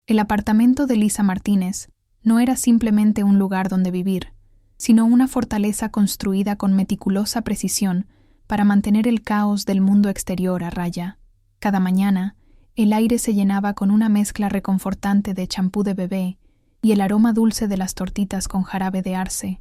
El apartamento de Lisa Martínez no era simplemente un lugar donde vivir, sino una fortaleza construida con meticulosa precisión para mantener el caos del mundo exterior a raya. Cada mañana, el aire se llenaba con una mezcla reconfortante de champú de bebé y el aroma dulce de las tortitas con jarabe de arce,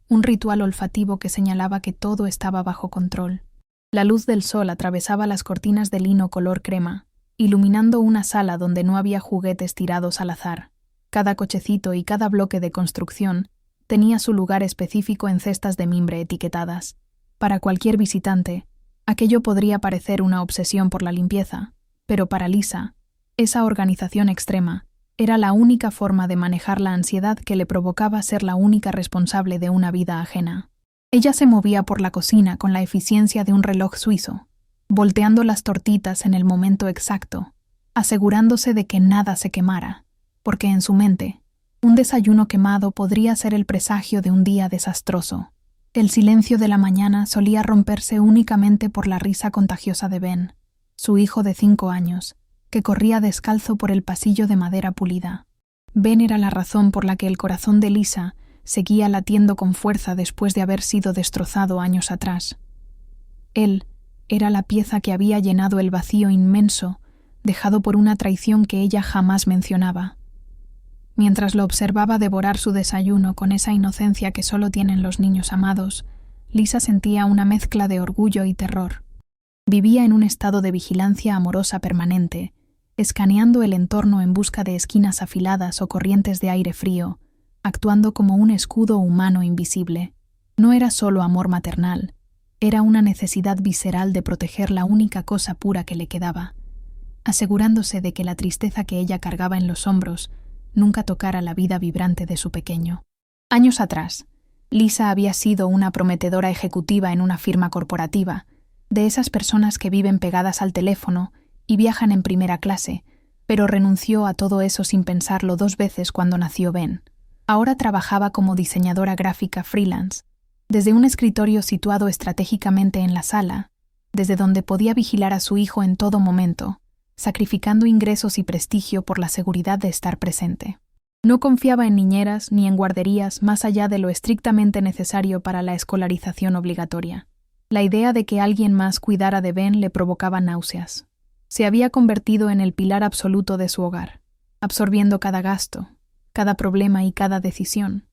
un ritual olfativo que señalaba que todo estaba bajo control. La luz del sol atravesaba las cortinas de lino color crema, iluminando una sala donde no había juguetes tirados al azar. Cada cochecito y cada bloque de construcción tenía su lugar específico en cestas de mimbre etiquetadas. Para cualquier visitante, aquello podría parecer una obsesión por la limpieza, pero para Lisa, esa organización extrema era la única forma de manejar la ansiedad que le provocaba ser la única responsable de una vida ajena. Ella se movía por la cocina con la eficiencia de un reloj suizo, volteando las tortitas en el momento exacto, asegurándose de que nada se quemara, porque en su mente, un desayuno quemado podría ser el presagio de un día desastroso. El silencio de la mañana solía romperse únicamente por la risa contagiosa de Ben, su hijo de 5 años, que corría descalzo por el pasillo de madera pulida. Ben era la razón por la que el corazón de Lisa seguía latiendo con fuerza después de haber sido destrozado años atrás. Él era la pieza que había llenado el vacío inmenso dejado por una traición que ella jamás mencionaba. Mientras lo observaba devorar su desayuno con esa inocencia que solo tienen los niños amados, Lisa sentía una mezcla de orgullo y terror. Vivía en un estado de vigilancia amorosa permanente, escaneando el entorno en busca de esquinas afiladas o corrientes de aire frío, actuando como un escudo humano invisible. No era solo amor maternal, era una necesidad visceral de proteger la única cosa pura que le quedaba, asegurándose de que la tristeza que ella cargaba en los hombros nunca tocara la vida vibrante de su pequeño. Años atrás, Lisa había sido una prometedora ejecutiva en una firma corporativa, de esas personas que viven pegadas al teléfono y viajan en primera clase, pero renunció a todo eso sin pensarlo 2 veces cuando nació Ben. Ahora trabajaba como diseñadora gráfica freelance, desde un escritorio situado estratégicamente en la sala, desde donde podía vigilar a su hijo en todo momento, sacrificando ingresos y prestigio por la seguridad de estar presente. No confiaba en niñeras ni en guarderías más allá de lo estrictamente necesario para la escolarización obligatoria. La idea de que alguien más cuidara de Ben le provocaba náuseas. Se había convertido en el pilar absoluto de su hogar, absorbiendo cada gasto, cada problema y cada decisión,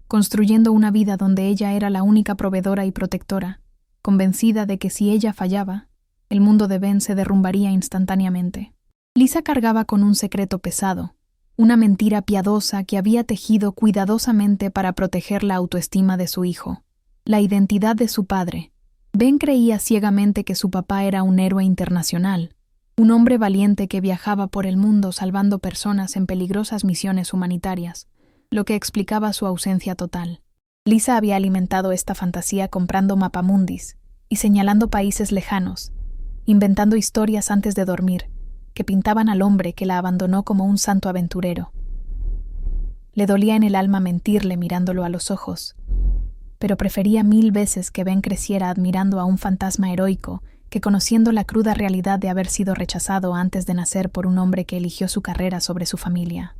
construyendo una vida donde ella era la única proveedora y protectora, convencida de que si ella fallaba, el mundo de Ben se derrumbaría instantáneamente. Lisa cargaba con un secreto pesado, una mentira piadosa que había tejido cuidadosamente para proteger la autoestima de su hijo, la identidad de su padre. Ben creía ciegamente que su papá era un héroe internacional, un hombre valiente que viajaba por el mundo salvando personas en peligrosas misiones humanitarias, lo que explicaba su ausencia total. Lisa había alimentado esta fantasía comprando mapamundis y señalando países lejanos, inventando historias antes de dormir, que pintaban al hombre que la abandonó como un santo aventurero. Le dolía en el alma mentirle mirándolo a los ojos, pero prefería 1000 veces que Ben creciera admirando a un fantasma heroico que conociendo la cruda realidad de haber sido rechazado antes de nacer por un hombre que eligió su carrera sobre su familia.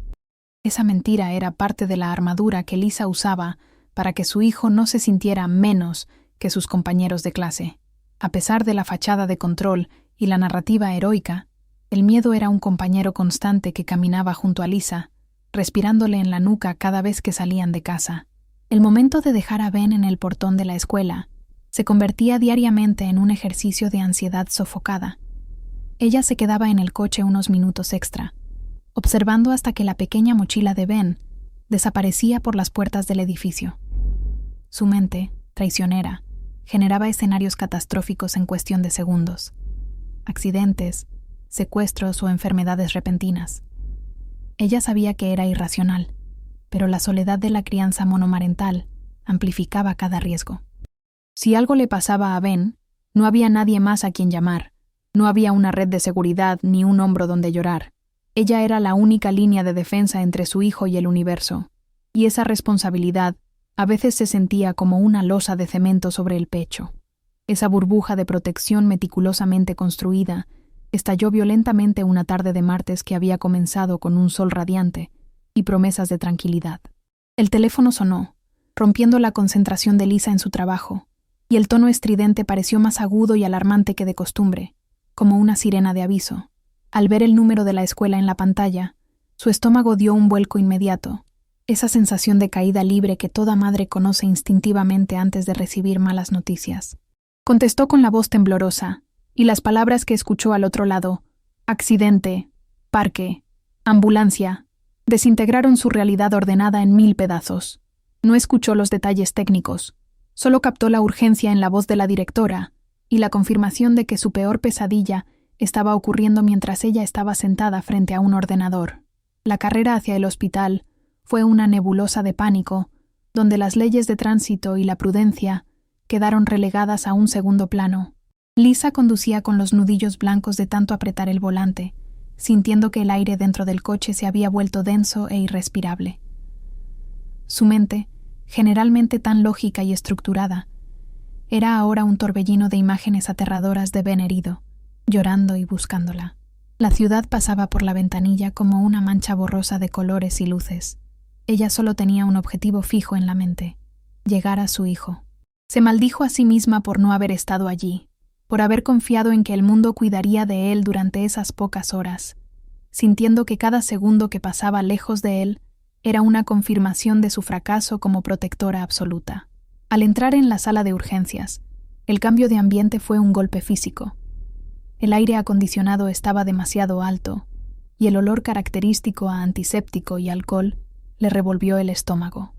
Esa mentira era parte de la armadura que Lisa usaba para que su hijo no se sintiera menos que sus compañeros de clase. A pesar de la fachada de control y la narrativa heroica, el miedo era un compañero constante que caminaba junto a Lisa, respirándole en la nuca cada vez que salían de casa. El momento de dejar a Ben en el portón de la escuela se convertía diariamente en un ejercicio de ansiedad sofocada. Ella se quedaba en el coche unos minutos extra, observando hasta que la pequeña mochila de Ben desaparecía por las puertas del edificio. Su mente, traicionera, generaba escenarios catastróficos en cuestión de segundos. Accidentes, secuestros o enfermedades repentinas. Ella sabía que era irracional, pero la soledad de la crianza monomarental amplificaba cada riesgo. Si algo le pasaba a Ben, no había nadie más a quien llamar, no había una red de seguridad ni un hombro donde llorar. Ella era la única línea de defensa entre su hijo y el universo, y esa responsabilidad a veces se sentía como una losa de cemento sobre el pecho. Esa burbuja de protección meticulosamente construida Estalló violentamente una tarde de martes que había comenzado con un sol radiante y promesas de tranquilidad. El teléfono sonó, rompiendo la concentración de Lisa en su trabajo, y el tono estridente pareció más agudo y alarmante que de costumbre, como una sirena de aviso. Al ver el número de la escuela en la pantalla, su estómago dio un vuelco inmediato, esa sensación de caída libre que toda madre conoce instintivamente antes de recibir malas noticias. Contestó con la voz temblorosa, y las palabras que escuchó al otro lado, accidente, parque, ambulancia, desintegraron su realidad ordenada en 1000 pedazos. No escuchó los detalles técnicos, solo captó la urgencia en la voz de la directora y la confirmación de que su peor pesadilla estaba ocurriendo mientras ella estaba sentada frente a un ordenador. La carrera hacia el hospital fue una nebulosa de pánico, donde las leyes de tránsito y la prudencia quedaron relegadas a un segundo plano. Lisa conducía con los nudillos blancos de tanto apretar el volante, sintiendo que el aire dentro del coche se había vuelto denso e irrespirable. Su mente, generalmente tan lógica y estructurada, era ahora un torbellino de imágenes aterradoras de Ben herido, llorando y buscándola. La ciudad pasaba por la ventanilla como una mancha borrosa de colores y luces. Ella solo tenía un objetivo fijo en la mente: llegar a su hijo. Se maldijo a sí misma por no haber estado allí, por haber confiado en que el mundo cuidaría de él durante esas pocas horas, sintiendo que cada segundo que pasaba lejos de él era una confirmación de su fracaso como protectora absoluta. Al entrar en la sala de urgencias, el cambio de ambiente fue un golpe físico. El aire acondicionado estaba demasiado alto, y el olor característico a antiséptico y alcohol le revolvió el estómago.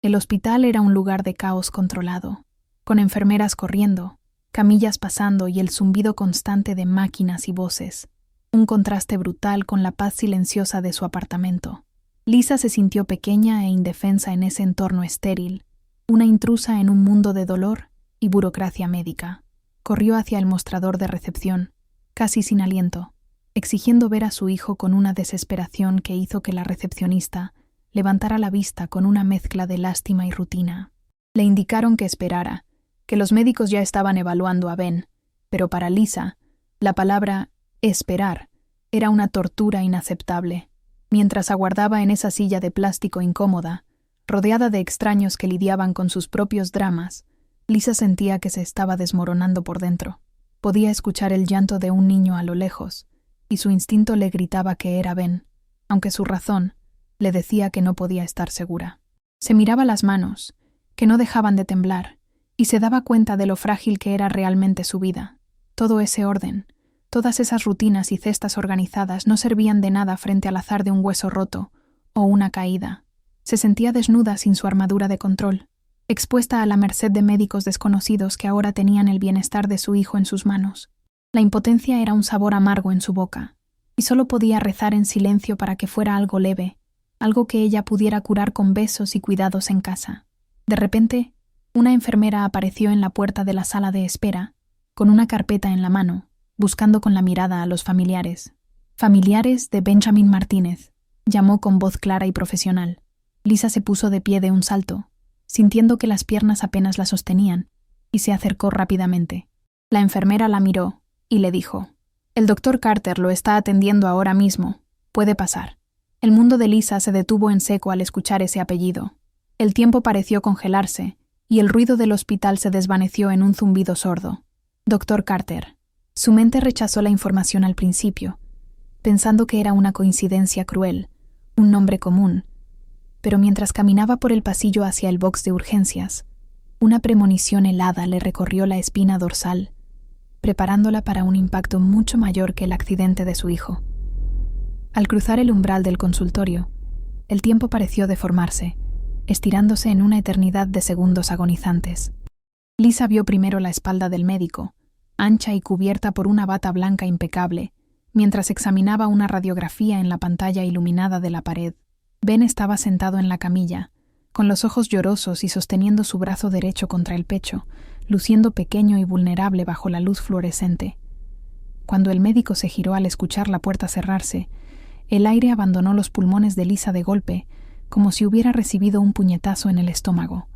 El hospital era un lugar de caos controlado, con enfermeras corriendo, camillas pasando y el zumbido constante de máquinas y voces, un contraste brutal con la paz silenciosa de su apartamento. Lisa se sintió pequeña e indefensa en ese entorno estéril, una intrusa en un mundo de dolor y burocracia médica. Corrió hacia el mostrador de recepción, casi sin aliento, exigiendo ver a su hijo con una desesperación que hizo que la recepcionista levantara la vista con una mezcla de lástima y rutina. Le indicaron que esperara, que los médicos ya estaban evaluando a Ben, pero para Lisa, la palabra esperar era una tortura inaceptable. Mientras aguardaba en esa silla de plástico incómoda, rodeada de extraños que lidiaban con sus propios dramas, Lisa sentía que se estaba desmoronando por dentro. Podía escuchar el llanto de un niño a lo lejos, y su instinto le gritaba que era Ben, aunque su razón le decía que no podía estar segura. Se miraba las manos, que no dejaban de temblar, y se daba cuenta de lo frágil que era realmente su vida. Todo ese orden, todas esas rutinas y cestas organizadas no servían de nada frente al azar de un hueso roto o una caída. Se sentía desnuda sin su armadura de control, expuesta a la merced de médicos desconocidos que ahora tenían el bienestar de su hijo en sus manos. La impotencia era un sabor amargo en su boca, y solo podía rezar en silencio para que fuera algo leve, algo que ella pudiera curar con besos y cuidados en casa. De repente, una enfermera apareció en la puerta de la sala de espera, con una carpeta en la mano, buscando con la mirada a los familiares. «Familiares de Benjamin Martínez», llamó con voz clara y profesional. Lisa se puso de pie de un salto, sintiendo que las piernas apenas la sostenían, y se acercó rápidamente. La enfermera la miró y le dijo: «El doctor Carter lo está atendiendo ahora mismo. Puede pasar». El mundo de Lisa se detuvo en seco al escuchar ese apellido. El tiempo pareció congelarse, y el ruido del hospital se desvaneció en un zumbido sordo. Doctor Carter. Su mente rechazó la información al principio, pensando que era una coincidencia cruel, un nombre común. Pero mientras caminaba por el pasillo hacia el box de urgencias, una premonición helada le recorrió la espina dorsal, preparándola para un impacto mucho mayor que el accidente de su hijo. Al cruzar el umbral del consultorio, el tiempo pareció deformarse, estirándose en una eternidad de segundos agonizantes. Lisa vio primero la espalda del médico, ancha y cubierta por una bata blanca impecable, mientras examinaba una radiografía en la pantalla iluminada de la pared. Ben estaba sentado en la camilla, con los ojos llorosos y sosteniendo su brazo derecho contra el pecho, luciendo pequeño y vulnerable bajo la luz fluorescente. Cuando el médico se giró al escuchar la puerta cerrarse, el aire abandonó los pulmones de Lisa de golpe, como si hubiera recibido un puñetazo en el estómago.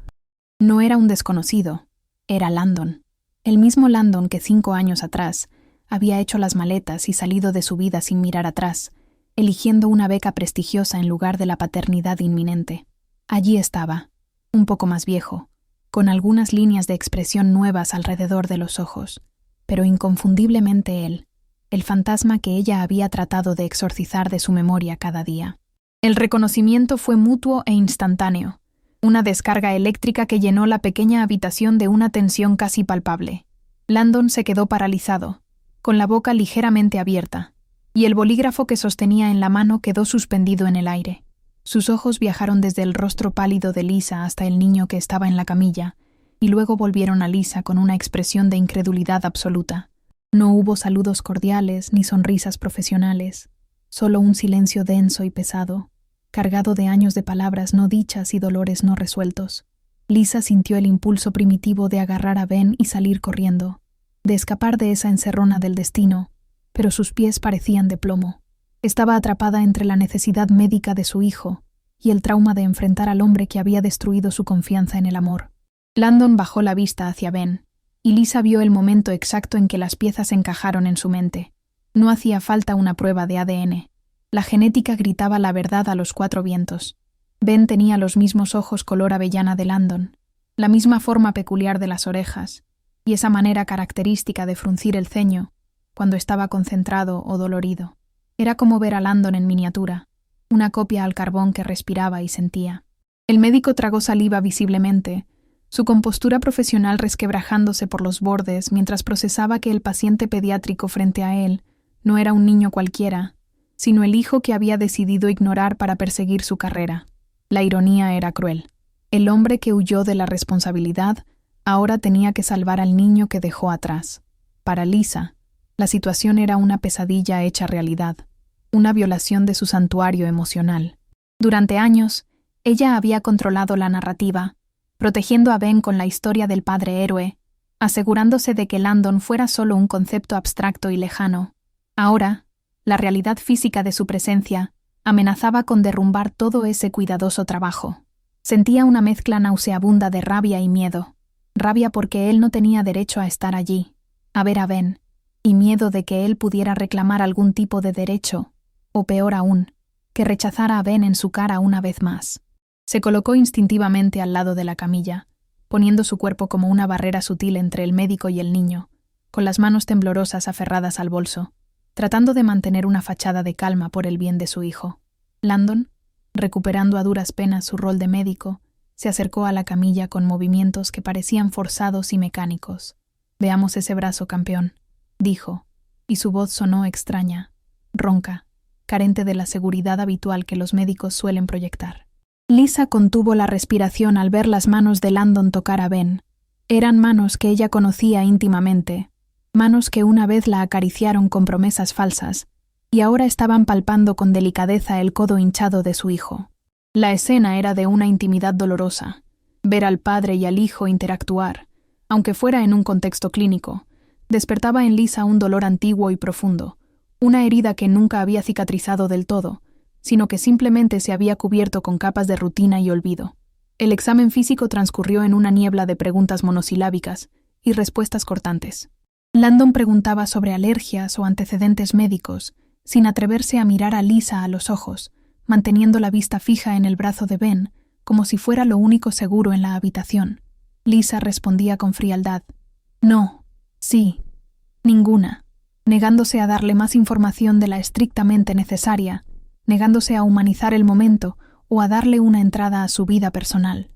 No era un desconocido, era Landon. El mismo Landon que 5 años atrás había hecho las maletas y salido de su vida sin mirar atrás, eligiendo una beca prestigiosa en lugar de la paternidad inminente. Allí estaba, un poco más viejo, con algunas líneas de expresión nuevas alrededor de los ojos, pero inconfundiblemente él, el fantasma que ella había tratado de exorcizar de su memoria cada día. El reconocimiento fue mutuo e instantáneo, una descarga eléctrica que llenó la pequeña habitación de una tensión casi palpable. Landon se quedó paralizado, con la boca ligeramente abierta, y el bolígrafo que sostenía en la mano quedó suspendido en el aire. Sus ojos viajaron desde el rostro pálido de Lisa hasta el niño que estaba en la camilla, y luego volvieron a Lisa con una expresión de incredulidad absoluta. No hubo saludos cordiales ni sonrisas profesionales, solo un silencio denso y pesado, cargado de años de palabras no dichas y dolores no resueltos. Lisa sintió el impulso primitivo de agarrar a Ben y salir corriendo, de escapar de esa encerrona del destino, pero sus pies parecían de plomo. Estaba atrapada entre la necesidad médica de su hijo y el trauma de enfrentar al hombre que había destruido su confianza en el amor. Landon bajó la vista hacia Ben, y Lisa vio el momento exacto en que las piezas encajaron en su mente. No hacía falta una prueba de ADN. La genética gritaba la verdad a los 4 vientos. Ben tenía los mismos ojos color avellana de Landon, la misma forma peculiar de las orejas, y esa manera característica de fruncir el ceño cuando estaba concentrado o dolorido. Era como ver a Landon en miniatura, una copia al carbón que respiraba y sentía. El médico tragó saliva visiblemente, su compostura profesional resquebrajándose por los bordes mientras procesaba que el paciente pediátrico frente a él no era un niño cualquiera, sino el hijo que había decidido ignorar para perseguir su carrera. La ironía era cruel. El hombre que huyó de la responsabilidad ahora tenía que salvar al niño que dejó atrás. Para Lisa, la situación era una pesadilla hecha realidad, una violación de su santuario emocional. Durante años, ella había controlado la narrativa, protegiendo a Ben con la historia del padre héroe, asegurándose de que Landon fuera solo un concepto abstracto y lejano. Ahora, la realidad física de su presencia amenazaba con derrumbar todo ese cuidadoso trabajo. Sentía una mezcla nauseabunda de rabia y miedo. Rabia porque él no tenía derecho a estar allí, a ver a Ben, y miedo de que él pudiera reclamar algún tipo de derecho, o peor aún, que rechazara a Ben en su cara una vez más. Se colocó instintivamente al lado de la camilla, poniendo su cuerpo como una barrera sutil entre el médico y el niño, con las manos temblorosas aferradas al bolso, tratando de mantener una fachada de calma por el bien de su hijo. Landon, recuperando a duras penas su rol de médico, se acercó a la camilla con movimientos que parecían forzados y mecánicos. «Veamos ese brazo, campeón», dijo, y su voz sonó extraña, ronca, carente de la seguridad habitual que los médicos suelen proyectar. Lisa contuvo la respiración al ver las manos de Landon tocar a Ben. Eran manos que ella conocía íntimamente, manos que una vez la acariciaron con promesas falsas, y ahora estaban palpando con delicadeza el codo hinchado de su hijo. La escena era de una intimidad dolorosa. Ver al padre y al hijo interactuar, aunque fuera en un contexto clínico, despertaba en Lisa un dolor antiguo y profundo, una herida que nunca había cicatrizado del todo, sino que simplemente se había cubierto con capas de rutina y olvido. El examen físico transcurrió en una niebla de preguntas monosilábicas y respuestas cortantes. Landon preguntaba sobre alergias o antecedentes médicos, sin atreverse a mirar a Lisa a los ojos, manteniendo la vista fija en el brazo de Ben, como si fuera lo único seguro en la habitación. Lisa respondía con frialdad. No, sí, ninguna, negándose a darle más información de la estrictamente necesaria, negándose a humanizar el momento o a darle una entrada a su vida personal.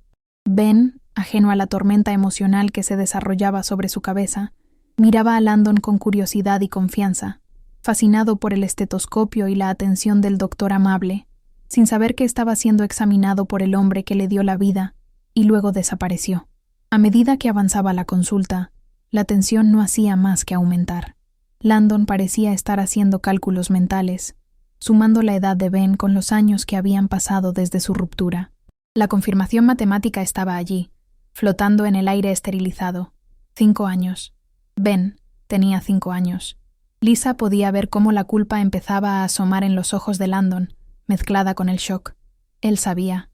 Ben, ajeno a la tormenta emocional que se desarrollaba sobre su cabeza, miraba a Landon con curiosidad y confianza, fascinado por el estetoscopio y la atención del doctor amable, sin saber que estaba siendo examinado por el hombre que le dio la vida, y luego desapareció. A medida que avanzaba la consulta, la tensión no hacía más que aumentar. Landon parecía estar haciendo cálculos mentales, sumando la edad de Ben con los años que habían pasado desde su ruptura. La confirmación matemática estaba allí, flotando en el aire esterilizado. 5 años. Ben tenía 5 años. Lisa podía ver cómo la culpa empezaba a asomar en los ojos de Landon, mezclada con el shock. Él sabía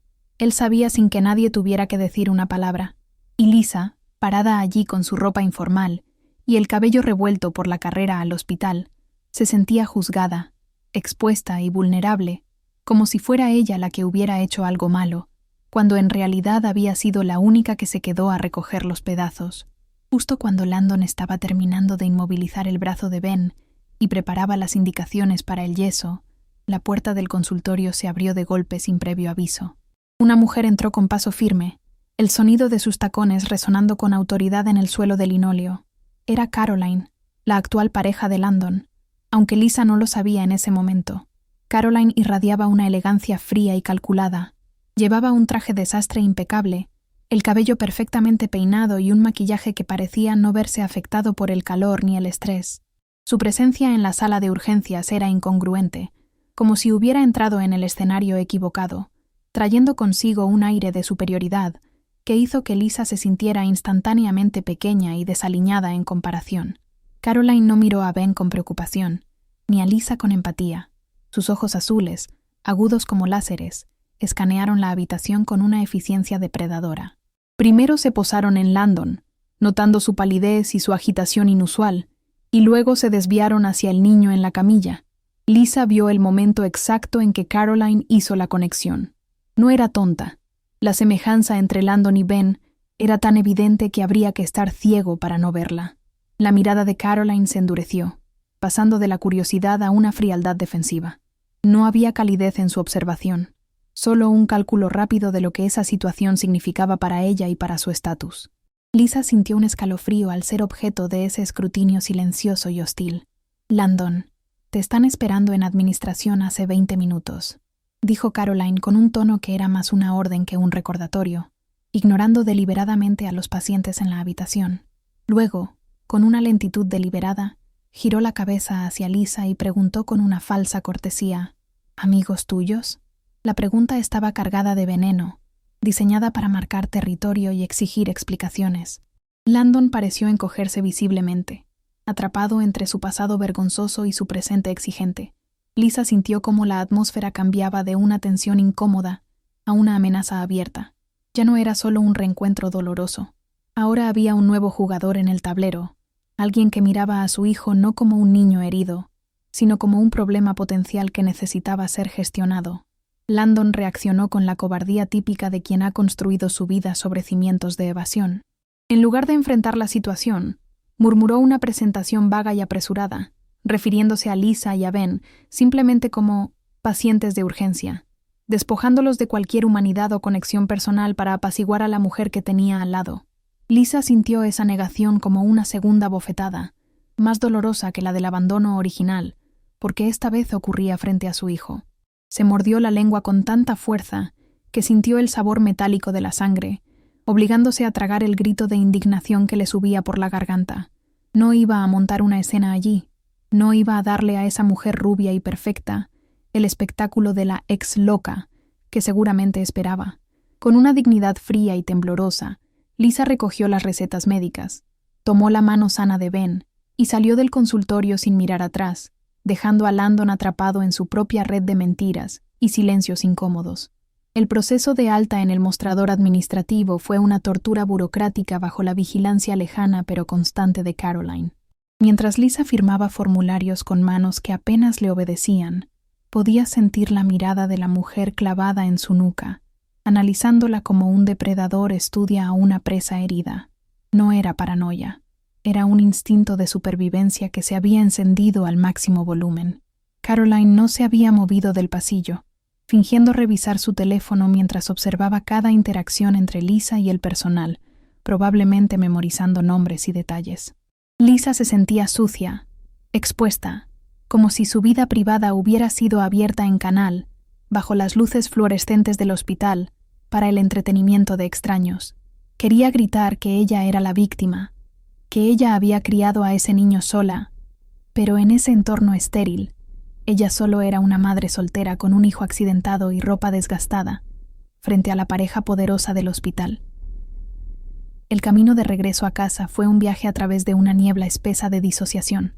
sin que nadie tuviera que decir una palabra. Y Lisa, parada allí con su ropa informal, y el cabello revuelto por la carrera al hospital, se sentía juzgada, expuesta y vulnerable, como si fuera ella la que hubiera hecho algo malo, cuando en realidad había sido la única que se quedó a recoger los pedazos. Justo cuando Landon estaba terminando de inmovilizar el brazo de Ben y preparaba las indicaciones para el yeso, la puerta del consultorio se abrió de golpe sin previo aviso. Una mujer entró con paso firme, el sonido de sus tacones resonando con autoridad en el suelo de linóleo. Era Caroline, la actual pareja de Landon, aunque Lisa no lo sabía en ese momento. Caroline irradiaba una elegancia fría y calculada. Llevaba un traje de sastre impecable, el cabello perfectamente peinado y un maquillaje que parecía no verse afectado por el calor ni el estrés. Su presencia en la sala de urgencias era incongruente, como si hubiera entrado en el escenario equivocado, trayendo consigo un aire de superioridad que hizo que Lisa se sintiera instantáneamente pequeña y desaliñada en comparación. Caroline no miró a Ben con preocupación, ni a Lisa con empatía. Sus ojos azules, agudos como láseres, escanearon la habitación con una eficiencia depredadora. Primero se posaron en Landon, notando su palidez y su agitación inusual, y luego se desviaron hacia el niño en la camilla. Lisa vio el momento exacto en que Caroline hizo la conexión. No era tonta. La semejanza entre Landon y Ben era tan evidente que habría que estar ciego para no verla. La mirada de Caroline se endureció, pasando de la curiosidad a una frialdad defensiva. No había calidez en su observación, solo un cálculo rápido de lo que esa situación significaba para ella y para su estatus. Lisa sintió un escalofrío al ser objeto de ese escrutinio silencioso y hostil. «Landon, te están esperando en administración hace 20 minutos», dijo Caroline con un tono que era más una orden que un recordatorio, ignorando deliberadamente a los pacientes en la habitación. Luego, con una lentitud deliberada, giró la cabeza hacia Lisa y preguntó con una falsa cortesía: «¿Amigos tuyos?». La pregunta estaba cargada de veneno, diseñada para marcar territorio y exigir explicaciones. Landon pareció encogerse visiblemente, atrapado entre su pasado vergonzoso y su presente exigente. Lisa sintió cómo la atmósfera cambiaba de una tensión incómoda a una amenaza abierta. Ya no era solo un reencuentro doloroso. Ahora había un nuevo jugador en el tablero, alguien que miraba a su hijo no como un niño herido, sino como un problema potencial que necesitaba ser gestionado. Landon reaccionó con la cobardía típica de quien ha construido su vida sobre cimientos de evasión. En lugar de enfrentar la situación, murmuró una presentación vaga y apresurada, refiriéndose a Lisa y a Ben simplemente como pacientes de urgencia, despojándolos de cualquier humanidad o conexión personal para apaciguar a la mujer que tenía al lado. Lisa sintió esa negación como una segunda bofetada, más dolorosa que la del abandono original, porque esta vez ocurría frente a su hijo. Se mordió la lengua con tanta fuerza que sintió el sabor metálico de la sangre, obligándose a tragar el grito de indignación que le subía por la garganta. No iba a montar una escena allí, no iba a darle a esa mujer rubia y perfecta el espectáculo de la ex loca que seguramente esperaba. Con una dignidad fría y temblorosa, Lisa recogió las recetas médicas, tomó la mano sana de Ben y salió del consultorio sin mirar atrás, dejando a Landon atrapado en su propia red de mentiras y silencios incómodos. El proceso de alta en el mostrador administrativo fue una tortura burocrática bajo la vigilancia lejana pero constante de Caroline. Mientras Lisa firmaba formularios con manos que apenas le obedecían, podía sentir la mirada de la mujer clavada en su nuca, analizándola como un depredador estudia a una presa herida. No era paranoia. Era un instinto de supervivencia que se había encendido al máximo volumen. Caroline no se había movido del pasillo, fingiendo revisar su teléfono mientras observaba cada interacción entre Lisa y el personal, probablemente memorizando nombres y detalles. Lisa se sentía sucia, expuesta, como si su vida privada hubiera sido abierta en canal, bajo las luces fluorescentes del hospital, para el entretenimiento de extraños. Quería gritar que ella era la víctima, que ella había criado a ese niño sola, pero en ese entorno estéril, ella solo era una madre soltera con un hijo accidentado y ropa desgastada, frente a la pareja poderosa del hospital. El camino de regreso a casa fue un viaje a través de una niebla espesa de disociación.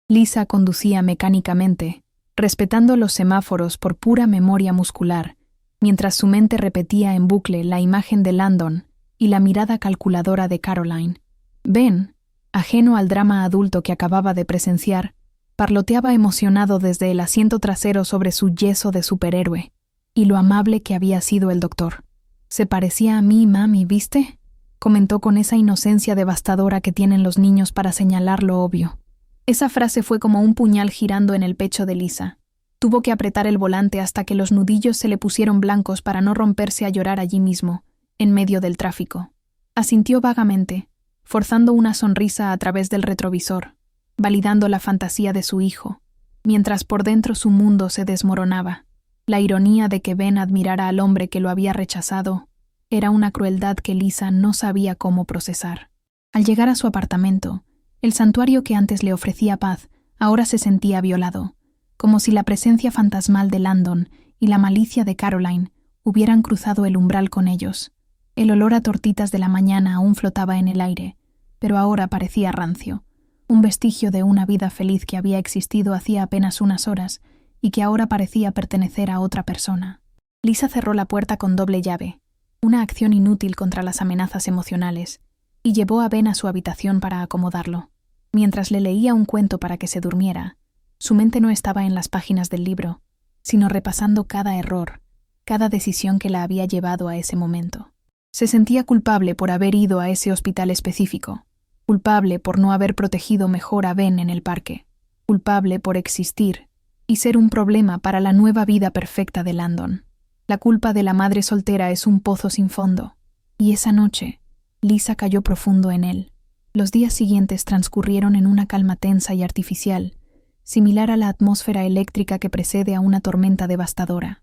Lisa conducía mecánicamente, respetando los semáforos por pura memoria muscular, mientras su mente repetía en bucle la imagen de Landon y la mirada calculadora de Caroline. Ben, Ajeno al drama adulto que acababa de presenciar, parloteaba emocionado desde el asiento trasero sobre su yeso de superhéroe, y lo amable que había sido el doctor. «Se parecía a mí, mami, ¿viste?», comentó con esa inocencia devastadora que tienen los niños para señalar lo obvio. Esa frase fue como un puñal girando en el pecho de Lisa. Tuvo que apretar el volante hasta que los nudillos se le pusieron blancos para no romperse a llorar allí mismo, en medio del tráfico. Asintió vagamente, forzando una sonrisa a través del retrovisor, validando la fantasía de su hijo, mientras por dentro su mundo se desmoronaba. La ironía de que Ben admirara al hombre que lo había rechazado era una crueldad que Lisa no sabía cómo procesar. Al llegar a su apartamento, el santuario que antes le ofrecía paz ahora se sentía violado, como si la presencia fantasmal de Landon y la malicia de Caroline hubieran cruzado el umbral con ellos. El olor a tortitas de la mañana aún flotaba en el aire, pero ahora parecía rancio, un vestigio de una vida feliz que había existido hacía apenas unas horas y que ahora parecía pertenecer a otra persona. Lisa cerró la puerta con doble llave, una acción inútil contra las amenazas emocionales, y llevó a Ben a su habitación para acomodarlo. Mientras le leía un cuento para que se durmiera, su mente no estaba en las páginas del libro, sino repasando cada error, cada decisión que la había llevado a ese momento. Se sentía culpable por haber ido a ese hospital específico, culpable por no haber protegido mejor a Ben en el parque, culpable por existir y ser un problema para la nueva vida perfecta de Landon. La culpa de la madre soltera es un pozo sin fondo, y esa noche, Lisa cayó profundo en él. Los días siguientes transcurrieron en una calma tensa y artificial, similar a la atmósfera eléctrica que precede a una tormenta devastadora.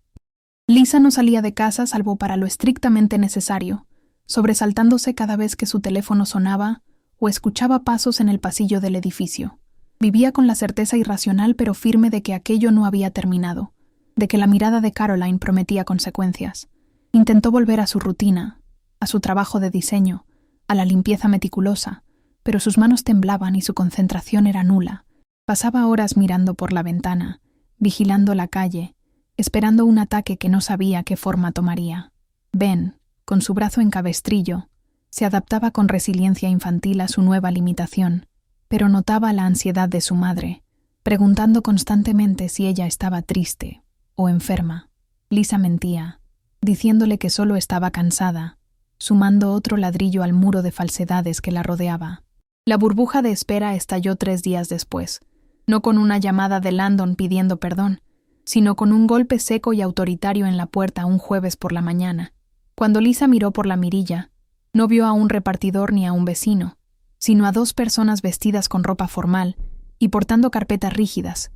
Lisa no salía de casa salvo para lo estrictamente necesario, sobresaltándose cada vez que su teléfono sonaba o escuchaba pasos en el pasillo del edificio. Vivía con la certeza irracional pero firme de que aquello no había terminado, de que la mirada de Caroline prometía consecuencias. Intentó volver a su rutina, a su trabajo de diseño, a la limpieza meticulosa, pero sus manos temblaban y su concentración era nula. Pasaba horas mirando por la ventana, vigilando la calle, esperando un ataque que no sabía qué forma tomaría. Ben, con su brazo en cabestrillo, se adaptaba con resiliencia infantil a su nueva limitación, pero notaba la ansiedad de su madre, preguntando constantemente si ella estaba triste o enferma. Lisa mentía, diciéndole que solo estaba cansada, sumando otro ladrillo al muro de falsedades que la rodeaba. La burbuja de espera estalló 3 días después, no con una llamada de Landon pidiendo perdón, sino con un golpe seco y autoritario en la puerta un jueves por la mañana. Cuando Lisa miró por la mirilla, no vio a un repartidor ni a un vecino, sino a 2 personas vestidas con ropa formal y portando carpetas rígidas,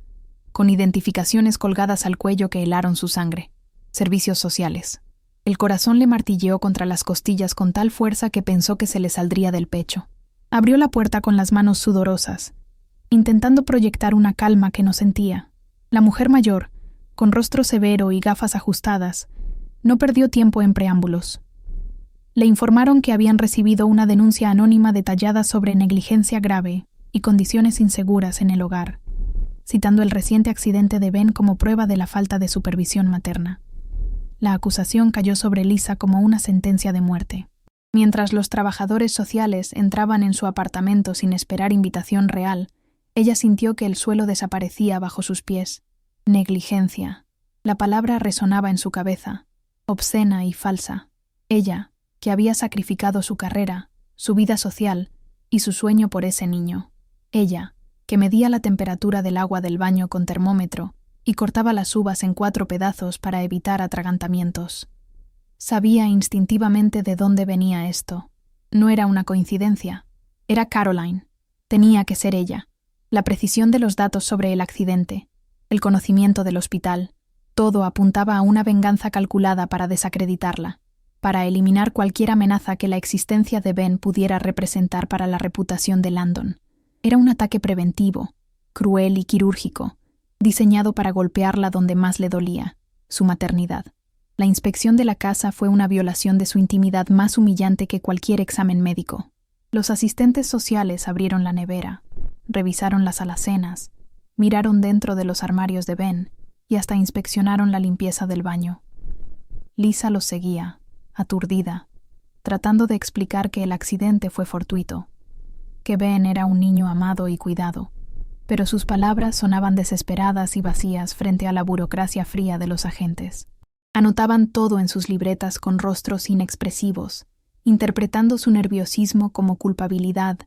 con identificaciones colgadas al cuello que helaron su sangre. Servicios sociales. El corazón le martilleó contra las costillas con tal fuerza que pensó que se le saldría del pecho. Abrió la puerta con las manos sudorosas, intentando proyectar una calma que no sentía. La mujer mayor, con rostro severo y gafas ajustadas, no perdió tiempo en preámbulos. Le informaron que habían recibido una denuncia anónima detallada sobre negligencia grave y condiciones inseguras en el hogar, citando el reciente accidente de Ben como prueba de la falta de supervisión materna. La acusación cayó sobre Lisa como una sentencia de muerte. Mientras los trabajadores sociales entraban en su apartamento sin esperar invitación real, ella sintió que el suelo desaparecía bajo sus pies. Negligencia. La palabra resonaba en su cabeza, obscena y falsa. Ella, que había sacrificado su carrera, su vida social y su sueño por ese niño. Ella, que medía la temperatura del agua del baño con termómetro y cortaba las uvas en 4 pedazos para evitar atragantamientos. Sabía instintivamente de dónde venía esto. No era una coincidencia. Era Caroline. Tenía que ser ella. La precisión de los datos sobre el accidente, el conocimiento del hospital, todo apuntaba a una venganza calculada para desacreditarla, para eliminar cualquier amenaza que la existencia de Ben pudiera representar para la reputación de Landon. Era un ataque preventivo, cruel y quirúrgico, diseñado para golpearla donde más le dolía, su maternidad. La inspección de la casa fue una violación de su intimidad más humillante que cualquier examen médico. Los asistentes sociales abrieron la nevera, revisaron las alacenas, miraron dentro de los armarios de Ben y hasta inspeccionaron la limpieza del baño. Lisa los seguía, aturdida, tratando de explicar que el accidente fue fortuito, que Ben era un niño amado y cuidado, pero sus palabras sonaban desesperadas y vacías frente a la burocracia fría de los agentes. Anotaban todo en sus libretas con rostros inexpresivos, interpretando su nerviosismo como culpabilidad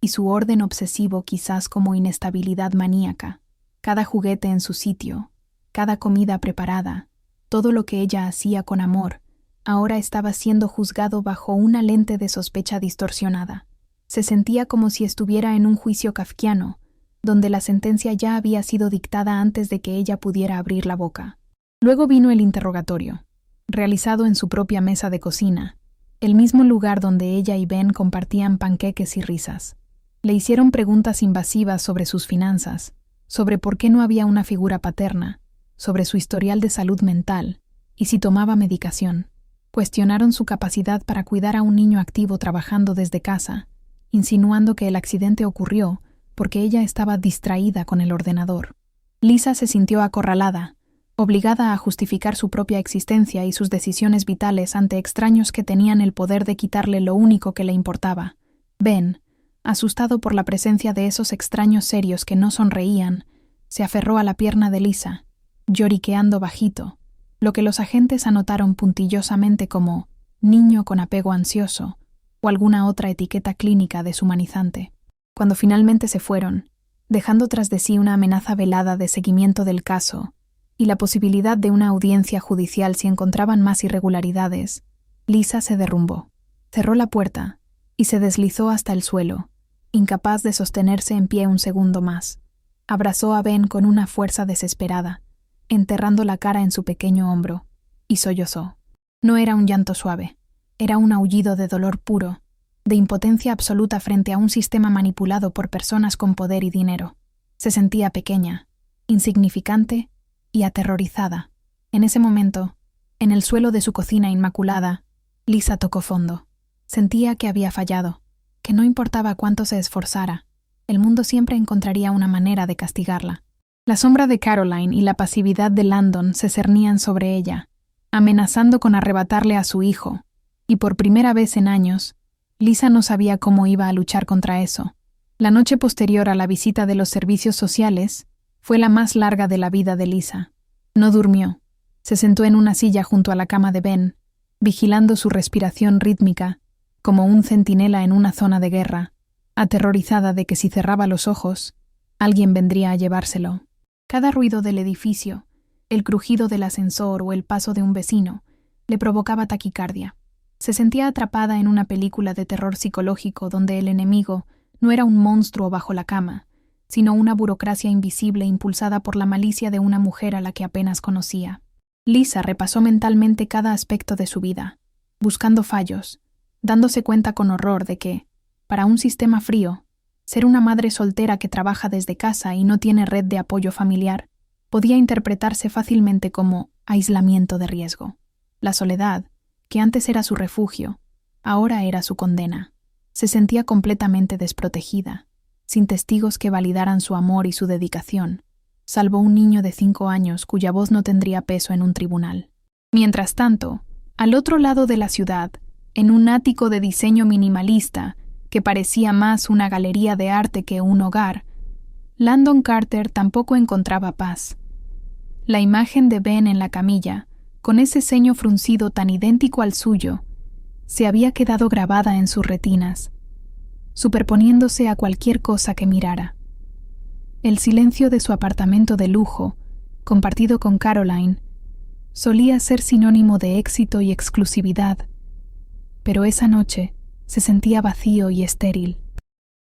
y su orden obsesivo quizás como inestabilidad maníaca. Cada juguete en su sitio, cada comida preparada, todo lo que ella hacía con amor, ahora estaba siendo juzgado bajo una lente de sospecha distorsionada. Se sentía como si estuviera en un juicio kafkiano, donde la sentencia ya había sido dictada antes de que ella pudiera abrir la boca. Luego vino el interrogatorio, realizado en su propia mesa de cocina, el mismo lugar donde ella y Ben compartían panqueques y risas. Le hicieron preguntas invasivas sobre sus finanzas, sobre por qué no había una figura paterna, sobre su historial de salud mental y si tomaba medicación. Cuestionaron su capacidad para cuidar a un niño activo trabajando desde casa, insinuando que el accidente ocurrió porque ella estaba distraída con el ordenador. Lisa se sintió acorralada, obligada a justificar su propia existencia y sus decisiones vitales ante extraños que tenían el poder de quitarle lo único que le importaba. Ben, asustado por la presencia de esos extraños serios que no sonreían, se aferró a la pierna de Lisa, lloriqueando bajito, lo que los agentes anotaron puntillosamente como niño con apego ansioso o alguna otra etiqueta clínica deshumanizante. Cuando finalmente se fueron, dejando tras de sí una amenaza velada de seguimiento del caso y la posibilidad de una audiencia judicial si encontraban más irregularidades, Lisa se derrumbó, cerró la puerta y se deslizó hasta el suelo, incapaz de sostenerse en pie un segundo más. Abrazó a Ben con una fuerza desesperada, enterrando la cara en su pequeño hombro, y sollozó. No era un llanto suave, era un aullido de dolor puro, de impotencia absoluta frente a un sistema manipulado por personas con poder y dinero. Se sentía pequeña, insignificante y aterrorizada. En ese momento, en el suelo de su cocina inmaculada, Lisa tocó fondo. Sentía que había fallado, que no importaba cuánto se esforzara, el mundo siempre encontraría una manera de castigarla. La sombra de Caroline y la pasividad de Landon se cernían sobre ella, amenazando con arrebatarle a su hijo, y por primera vez en años, Lisa no sabía cómo iba a luchar contra eso. La noche posterior a la visita de los servicios sociales fue la más larga de la vida de Lisa. No durmió. Se sentó en una silla junto a la cama de Ben, vigilando su respiración rítmica, como un centinela en una zona de guerra, aterrorizada de que si cerraba los ojos, alguien vendría a llevárselo. Cada ruido del edificio, el crujido del ascensor o el paso de un vecino, le provocaba taquicardia. Se sentía atrapada en una película de terror psicológico donde el enemigo no era un monstruo bajo la cama, sino una burocracia invisible impulsada por la malicia de una mujer a la que apenas conocía. Lisa repasó mentalmente cada aspecto de su vida, buscando fallos, dándose cuenta con horror de que, para un sistema frío, ser una madre soltera que trabaja desde casa y no tiene red de apoyo familiar podía interpretarse fácilmente como aislamiento de riesgo. La soledad, que antes era su refugio, ahora era su condena. Se sentía completamente desprotegida, sin testigos que validaran su amor y su dedicación, salvo un niño de 5 años cuya voz no tendría peso en un tribunal. Mientras tanto, al otro lado de la ciudad, en un ático de diseño minimalista que parecía más una galería de arte que un hogar, Landon Carter tampoco encontraba paz. La imagen de Ben en la camilla, con ese ceño fruncido tan idéntico al suyo, se había quedado grabada en sus retinas, superponiéndose a cualquier cosa que mirara. El silencio de su apartamento de lujo, compartido con Caroline, solía ser sinónimo de éxito y exclusividad, pero esa noche se sentía vacío y estéril.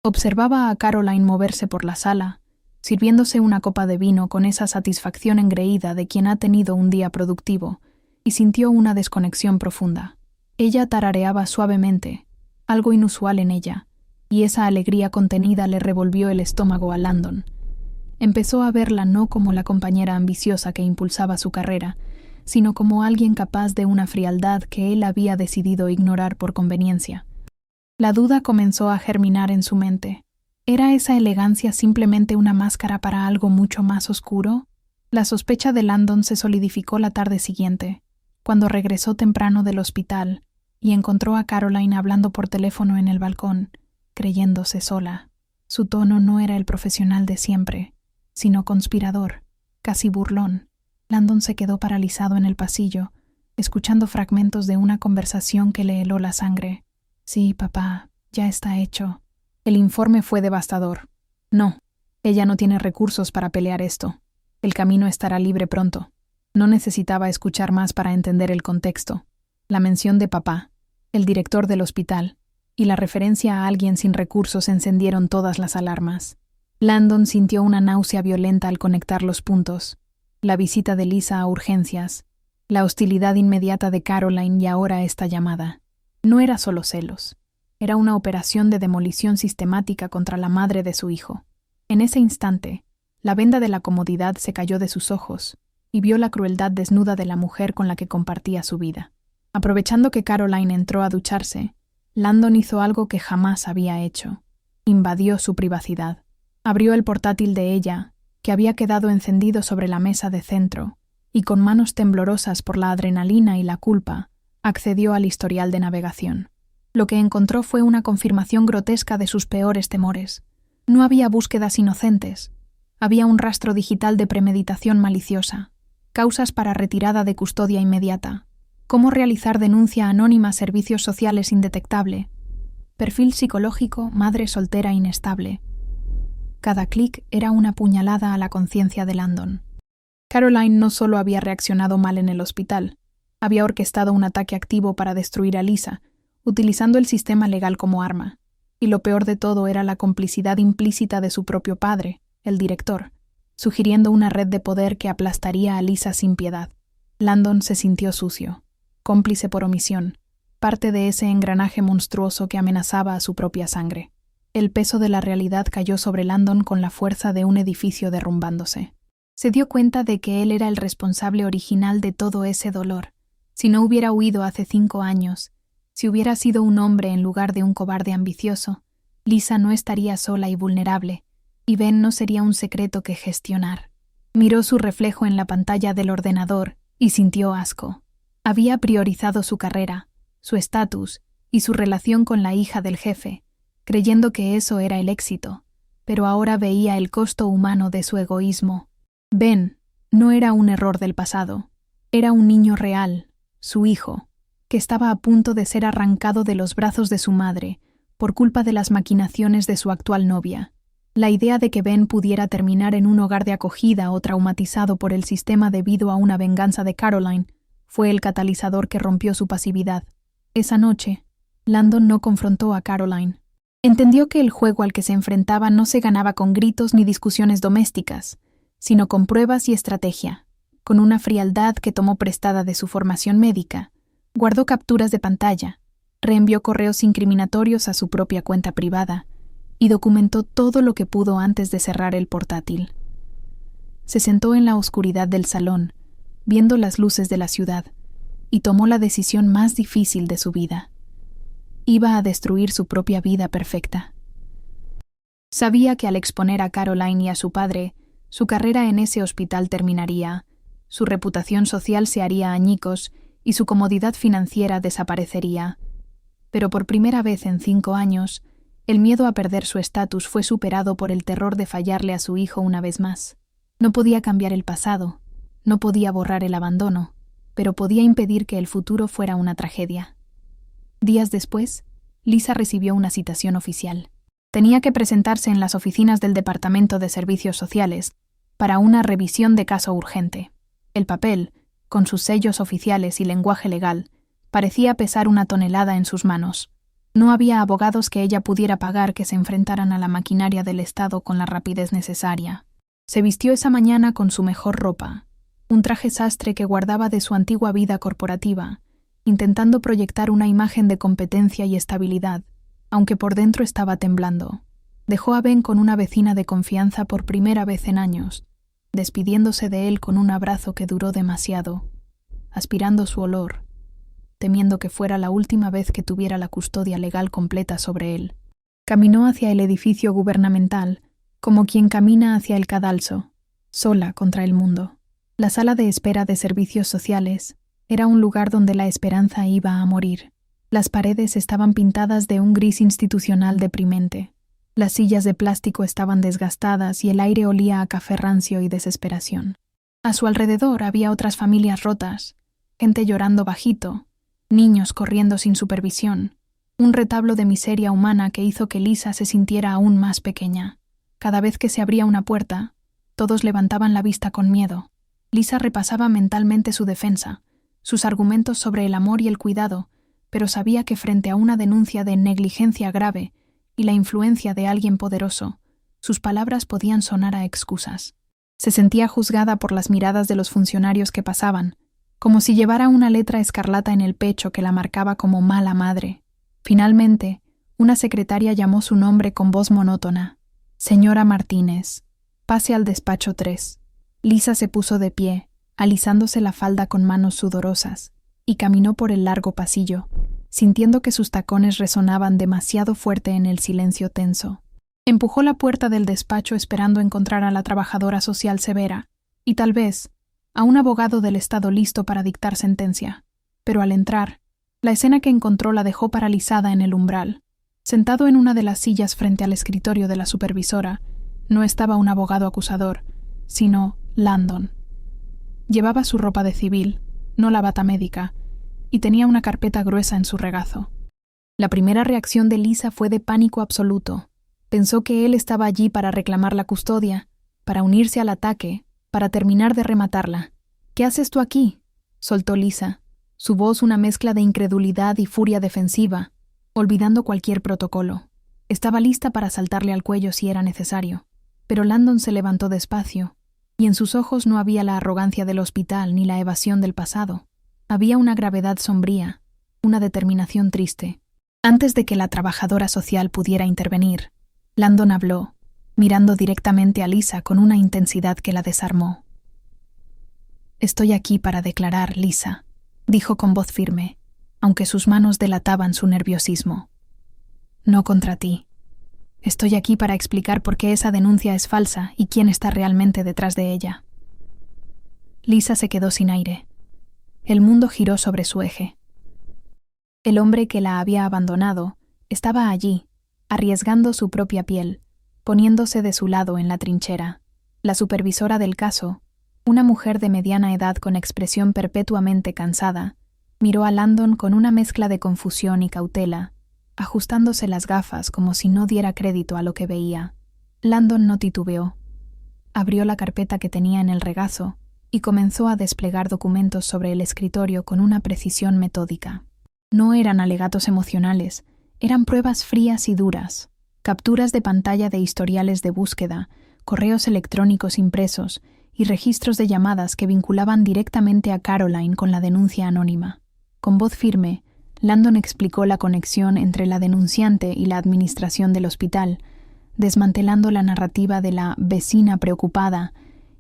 Observaba a Caroline moverse por la sala, sirviéndose una copa de vino con esa satisfacción engreída de quien ha tenido un día productivo, y sintió una desconexión profunda. Ella tarareaba suavemente, algo inusual en ella, y esa alegría contenida le revolvió el estómago a Landon. Empezó a verla no como la compañera ambiciosa que impulsaba su carrera, sino como alguien capaz de una frialdad que él había decidido ignorar por conveniencia. La duda comenzó a germinar en su mente. ¿Era esa elegancia simplemente una máscara para algo mucho más oscuro? La sospecha de Landon se solidificó la tarde siguiente, cuando regresó temprano del hospital y encontró a Caroline hablando por teléfono en el balcón, creyéndose sola. Su tono no era el profesional de siempre, sino conspirador, casi burlón. Landon se quedó paralizado en el pasillo, escuchando fragmentos de una conversación que le heló la sangre. Sí, papá, ya está hecho. El informe fue devastador. No, ella no tiene recursos para pelear esto. El camino estará libre pronto. No necesitaba escuchar más para entender el contexto. La mención de papá, el director del hospital, y la referencia a alguien sin recursos encendieron todas las alarmas. Landon sintió una náusea violenta al conectar los puntos. La visita de Lisa a urgencias, la hostilidad inmediata de Caroline y ahora esta llamada. No era solo celos. Era una operación de demolición sistemática contra la madre de su hijo. En ese instante, la venda de la comodidad se cayó de sus ojos y vio la crueldad desnuda de la mujer con la que compartía su vida. Aprovechando que Caroline entró a ducharse, Landon hizo algo que jamás había hecho. Invadió su privacidad. Abrió el portátil de ella, que había quedado encendido sobre la mesa de centro, y con manos temblorosas por la adrenalina y la culpa, accedió al historial de navegación. Lo que encontró fue una confirmación grotesca de sus peores temores. No había búsquedas inocentes. Había un rastro digital de premeditación maliciosa, causas para retirada de custodia inmediata, cómo realizar denuncia anónima a servicios sociales indetectable, perfil psicológico madre soltera inestable. Cada clic era una puñalada a la conciencia de Landon. Caroline no solo había reaccionado mal en el hospital, había orquestado un ataque activo para destruir a Lisa, utilizando el sistema legal como arma. Y lo peor de todo era la complicidad implícita de su propio padre, el director, sugiriendo una red de poder que aplastaría a Lisa sin piedad. Landon se sintió sucio, cómplice por omisión, parte de ese engranaje monstruoso que amenazaba a su propia sangre. El peso de la realidad cayó sobre Landon con la fuerza de un edificio derrumbándose. Se dio cuenta de que él era el responsable original de todo ese dolor. Si no hubiera huido hace 5 años, si hubiera sido un hombre en lugar de un cobarde ambicioso, Lisa no estaría sola y vulnerable, y Ben no sería un secreto que gestionar. Miró su reflejo en la pantalla del ordenador y sintió asco. Había priorizado su carrera, su estatus y su relación con la hija del jefe, creyendo que eso era el éxito, pero ahora veía el costo humano de su egoísmo. Ben no era un error del pasado, era un niño real, su hijo, que estaba a punto de ser arrancado de los brazos de su madre por culpa de las maquinaciones de su actual novia. La idea de que Ben pudiera terminar en un hogar de acogida o traumatizado por el sistema debido a una venganza de Caroline fue el catalizador que rompió su pasividad. Esa noche, Landon no confrontó a Caroline. Entendió que el juego al que se enfrentaba no se ganaba con gritos ni discusiones domésticas, sino con pruebas y estrategia. Con una frialdad que tomó prestada de su formación médica, guardó capturas de pantalla, reenvió correos incriminatorios a su propia cuenta privada y documentó todo lo que pudo antes de cerrar el portátil. Se sentó en la oscuridad del salón, viendo las luces de la ciudad, y tomó la decisión más difícil de su vida. Iba a destruir su propia vida perfecta. Sabía que al exponer a Caroline y a su padre, su carrera en ese hospital terminaría, su reputación social se haría añicos y su comodidad financiera desaparecería. Pero por primera vez en 5 años, el miedo a perder su estatus fue superado por el terror de fallarle a su hijo una vez más. No podía cambiar el pasado, no podía borrar el abandono, pero podía impedir que el futuro fuera una tragedia. Días después, Lisa recibió una citación oficial. Tenía que presentarse en las oficinas del Departamento de Servicios Sociales para una revisión de caso urgente. El papel, con sus sellos oficiales y lenguaje legal, parecía pesar 1 tonelada en sus manos. No había abogados que ella pudiera pagar que se enfrentaran a la maquinaria del Estado con la rapidez necesaria. Se vistió esa mañana con su mejor ropa, un traje sastre que guardaba de su antigua vida corporativa, intentando proyectar una imagen de competencia y estabilidad, aunque por dentro estaba temblando. Dejó a Ben con una vecina de confianza por primera vez en años, despidiéndose de él con un abrazo que duró demasiado, aspirando su olor, temiendo que fuera la última vez que tuviera la custodia legal completa sobre él. Caminó hacia el edificio gubernamental, como quien camina hacia el cadalso, sola contra el mundo. La sala de espera de servicios sociales era un lugar donde la esperanza iba a morir. Las paredes estaban pintadas de un gris institucional deprimente. Las sillas de plástico estaban desgastadas y el aire olía a café rancio y desesperación. A su alrededor había otras familias rotas, gente llorando bajito, niños corriendo sin supervisión, un retablo de miseria humana que hizo que Lisa se sintiera aún más pequeña. Cada vez que se abría una puerta, todos levantaban la vista con miedo. Lisa repasaba mentalmente su defensa, sus argumentos sobre el amor y el cuidado, pero sabía que frente a una denuncia de negligencia grave y la influencia de alguien poderoso, sus palabras podían sonar a excusas. Se sentía juzgada por las miradas de los funcionarios que pasaban, como si llevara una letra escarlata en el pecho que la marcaba como mala madre. Finalmente, una secretaria llamó su nombre con voz monótona. «Señora Martínez, pase al despacho 3». Lisa se puso de pie, alisándose la falda con manos sudorosas, y caminó por el largo pasillo, sintiendo que sus tacones resonaban demasiado fuerte en el silencio tenso. Empujó la puerta del despacho esperando encontrar a la trabajadora social severa, y tal vez a un abogado del Estado listo para dictar sentencia. Pero al entrar, la escena que encontró la dejó paralizada en el umbral. Sentado en una de las sillas frente al escritorio de la supervisora, no estaba un abogado acusador, sino Landon. Llevaba su ropa de civil, no la bata médica, y tenía una carpeta gruesa en su regazo. La primera reacción de Lisa fue de pánico absoluto. Pensó que él estaba allí para reclamar la custodia, para unirse al ataque, para terminar de rematarla. «¿Qué haces tú aquí?», soltó Lisa, su voz una mezcla de incredulidad y furia defensiva, olvidando cualquier protocolo. Estaba lista para saltarle al cuello si era necesario, pero Landon se levantó despacio, y en sus ojos no había la arrogancia del hospital ni la evasión del pasado. Había una gravedad sombría, una determinación triste. Antes de que la trabajadora social pudiera intervenir, Landon habló, mirando directamente a Lisa con una intensidad que la desarmó. «Estoy aquí para declarar, Lisa», dijo con voz firme, aunque sus manos delataban su nerviosismo. «No contra ti. Estoy aquí para explicar por qué esa denuncia es falsa y quién está realmente detrás de ella». Lisa se quedó sin aire. El mundo giró sobre su eje. El hombre que la había abandonado estaba allí, arriesgando su propia piel, poniéndose de su lado en la trinchera. La supervisora del caso, una mujer de mediana edad con expresión perpetuamente cansada, miró a Landon con una mezcla de confusión y cautela, ajustándose las gafas como si no diera crédito a lo que veía. Landon no titubeó. Abrió la carpeta que tenía en el regazo y comenzó a desplegar documentos sobre el escritorio con una precisión metódica. No eran alegatos emocionales, eran pruebas frías y duras, capturas de pantalla de historiales de búsqueda, correos electrónicos impresos y registros de llamadas que vinculaban directamente a Caroline con la denuncia anónima. Con voz firme, Landon explicó la conexión entre la denunciante y la administración del hospital, desmantelando la narrativa de la vecina preocupada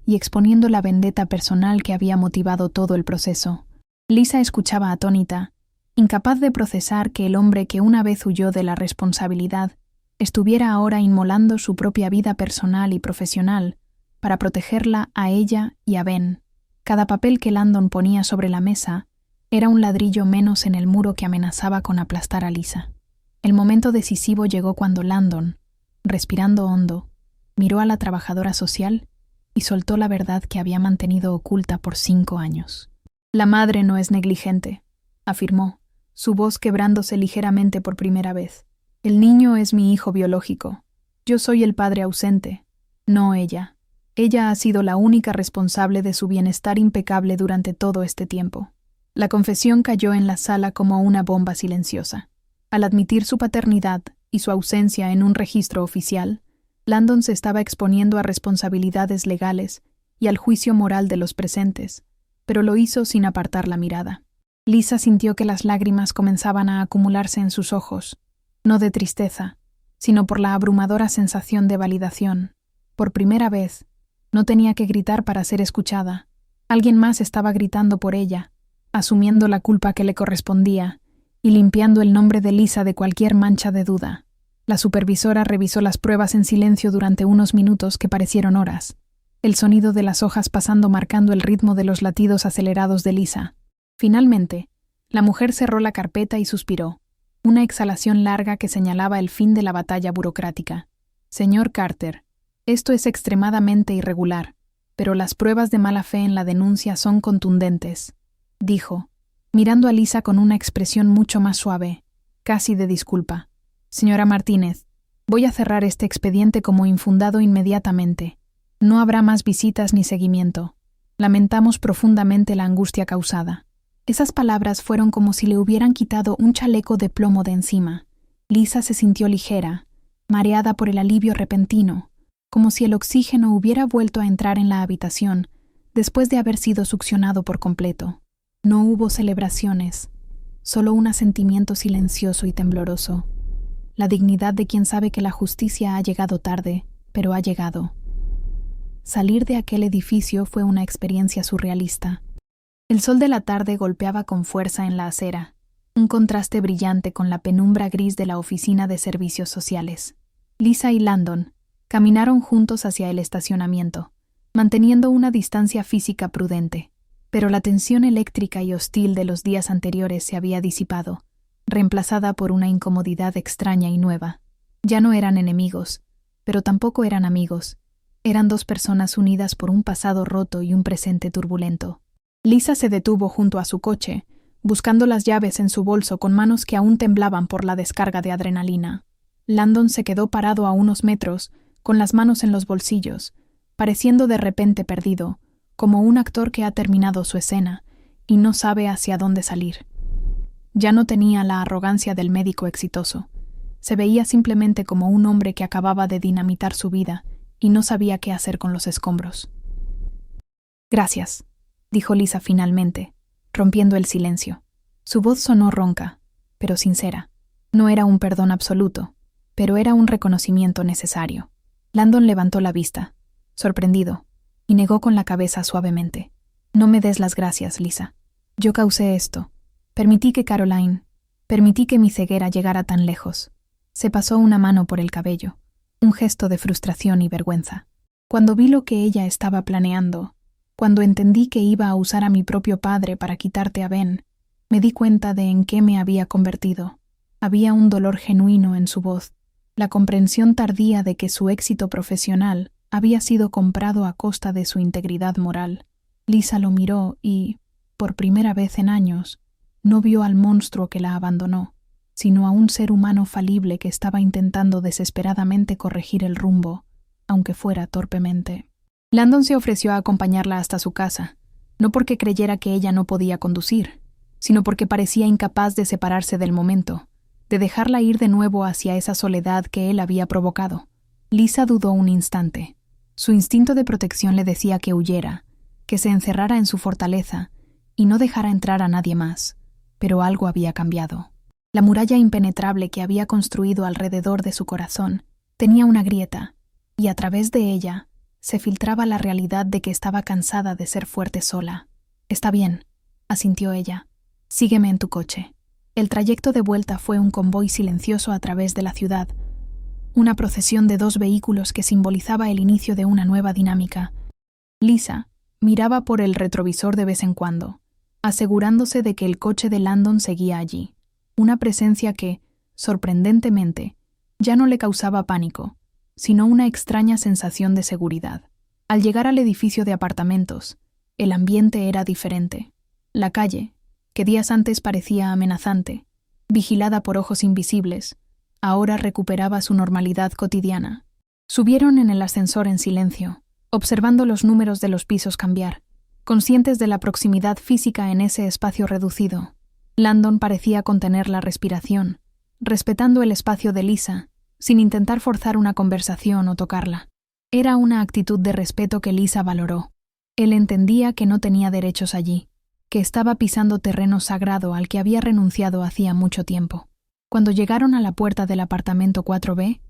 y exponiendo la vendetta personal que había motivado todo el proceso. Lisa escuchaba atónita, incapaz de procesar que el hombre que una vez huyó de la responsabilidad estuviera ahora inmolando su propia vida personal y profesional para protegerla a ella y a Ben. Cada papel que Landon ponía sobre la mesa era un ladrillo menos en el muro que amenazaba con aplastar a Lisa. El momento decisivo llegó cuando Landon, respirando hondo, miró a la trabajadora social y soltó la verdad que había mantenido oculta por 5 años. «La madre no es negligente», afirmó, su voz quebrándose ligeramente por primera vez. «El niño es mi hijo biológico. Yo soy el padre ausente, no ella. Ella ha sido la única responsable de su bienestar impecable durante todo este tiempo». La confesión cayó en la sala como una bomba silenciosa. Al admitir su paternidad y su ausencia en un registro oficial, Landon se estaba exponiendo a responsabilidades legales y al juicio moral de los presentes, pero lo hizo sin apartar la mirada. Lisa sintió que las lágrimas comenzaban a acumularse en sus ojos, no de tristeza, sino por la abrumadora sensación de validación. Por primera vez, no tenía que gritar para ser escuchada. Alguien más estaba gritando por ella, asumiendo la culpa que le correspondía y limpiando el nombre de Lisa de cualquier mancha de duda. La supervisora revisó las pruebas en silencio durante unos minutos que parecieron horas, el sonido de las hojas pasando marcando el ritmo de los latidos acelerados de Lisa. Finalmente, la mujer cerró la carpeta y suspiró. una exhalación larga que señalaba el fin de la batalla burocrática. Señor Carter, esto es extremadamente irregular, pero las pruebas de mala fe en la denuncia son contundentes, dijo, mirando a Lisa con una expresión mucho más suave, casi de disculpa. Señora Martínez, voy a cerrar este expediente como infundado inmediatamente. No habrá más visitas ni seguimiento. Lamentamos profundamente la angustia causada. Esas palabras fueron como si le hubieran quitado un chaleco de plomo de encima. Lisa se sintió ligera, mareada por el alivio repentino, como si el oxígeno hubiera vuelto a entrar en la habitación después de haber sido succionado por completo. No hubo celebraciones, solo un asentimiento silencioso y tembloroso. La dignidad de quien sabe que la justicia ha llegado tarde, pero ha llegado. Salir de aquel edificio fue una experiencia surrealista. El sol de la tarde golpeaba con fuerza en la acera, un contraste brillante con la penumbra gris de la oficina de servicios sociales. Lisa y Landon caminaron juntos hacia el estacionamiento, manteniendo una distancia física prudente, pero la tensión eléctrica y hostil de los días anteriores se había disipado, reemplazada por una incomodidad extraña y nueva. Ya no eran enemigos, pero tampoco eran amigos. Eran dos personas unidas por un pasado roto y un presente turbulento. Lisa se detuvo junto a su coche, buscando las llaves en su bolso con manos que aún temblaban por la descarga de adrenalina. Landon se quedó parado a unos metros, con las manos en los bolsillos, pareciendo de repente perdido, como un actor que ha terminado su escena y no sabe hacia dónde salir. Ya no tenía la arrogancia del médico exitoso. Se veía simplemente como un hombre que acababa de dinamitar su vida y no sabía qué hacer con los escombros. «Gracias», dijo Lisa finalmente, rompiendo el silencio. Su voz sonó ronca, pero sincera. No era un perdón absoluto, pero era un reconocimiento necesario. Landon levantó la vista, sorprendido, y negó con la cabeza suavemente. «No me des las gracias, Lisa. Yo causé esto. Permití que mi ceguera llegara tan lejos». Se pasó una mano por el cabello, un gesto de frustración y vergüenza. Cuando vi lo que ella estaba planeando, cuando entendí que iba a usar a mi propio padre para quitarte a Ben, me di cuenta de en qué me había convertido. Había un dolor genuino en su voz, la comprensión tardía de que su éxito profesional había sido comprado a costa de su integridad moral. Lisa lo miró y, por primera vez en años, no vio al monstruo que la abandonó, sino a un ser humano falible que estaba intentando desesperadamente corregir el rumbo, aunque fuera torpemente. Landon se ofreció a acompañarla hasta su casa, no porque creyera que ella no podía conducir, sino porque parecía incapaz de separarse del momento, de dejarla ir de nuevo hacia esa soledad que él había provocado. Lisa dudó un instante. Su instinto de protección le decía que huyera, que se encerrara en su fortaleza y no dejara entrar a nadie más, pero algo había cambiado. La muralla impenetrable que había construido alrededor de su corazón tenía una grieta, y a través de ella se filtraba la realidad de que estaba cansada de ser fuerte sola. «Está bien», asintió ella. «Sígueme en tu coche». El trayecto de vuelta fue un convoy silencioso a través de la ciudad, una procesión de 2 vehículos que simbolizaba el inicio de una nueva dinámica. Lisa miraba por el retrovisor de vez en cuando, asegurándose de que el coche de Landon seguía allí, una presencia que, sorprendentemente, ya no le causaba pánico, sino una extraña sensación de seguridad. Al llegar al edificio de apartamentos, el ambiente era diferente. La calle, que días antes parecía amenazante, vigilada por ojos invisibles, ahora recuperaba su normalidad cotidiana. Subieron en el ascensor en silencio, observando los números de los pisos cambiar, conscientes de la proximidad física en ese espacio reducido. Landon parecía contener la respiración, respetando el espacio de Lisa, sin intentar forzar una conversación o tocarla. Era una actitud de respeto que Lisa valoró. Él entendía que no tenía derechos allí, que estaba pisando terreno sagrado al que había renunciado hacía mucho tiempo. Cuando llegaron a la puerta del apartamento 4B,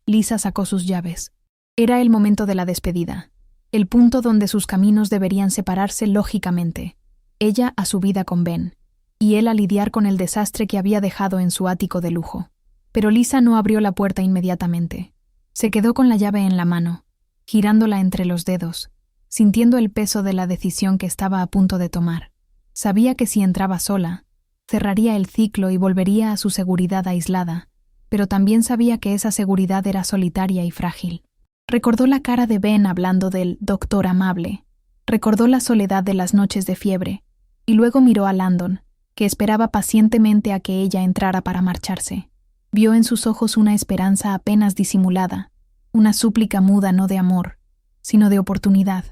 Lisa sacó sus llaves. Era el momento de la despedida, el punto donde sus caminos deberían separarse lógicamente, ella a su vida con Ben, y él a lidiar con el desastre que había dejado en su ático de lujo. Pero Lisa no abrió la puerta inmediatamente. Se quedó con la llave en la mano, girándola entre los dedos, sintiendo el peso de la decisión que estaba a punto de tomar. Sabía que si entraba sola, Cerraría el ciclo y volvería a su seguridad aislada, pero también sabía que esa seguridad era solitaria y frágil. Recordó la cara de Ben hablando del doctor amable, recordó la soledad de las noches de fiebre, y luego miró a Landon, que esperaba pacientemente a que ella entrara para marcharse. Vio en sus ojos una esperanza apenas disimulada, una súplica muda no de amor, sino de oportunidad.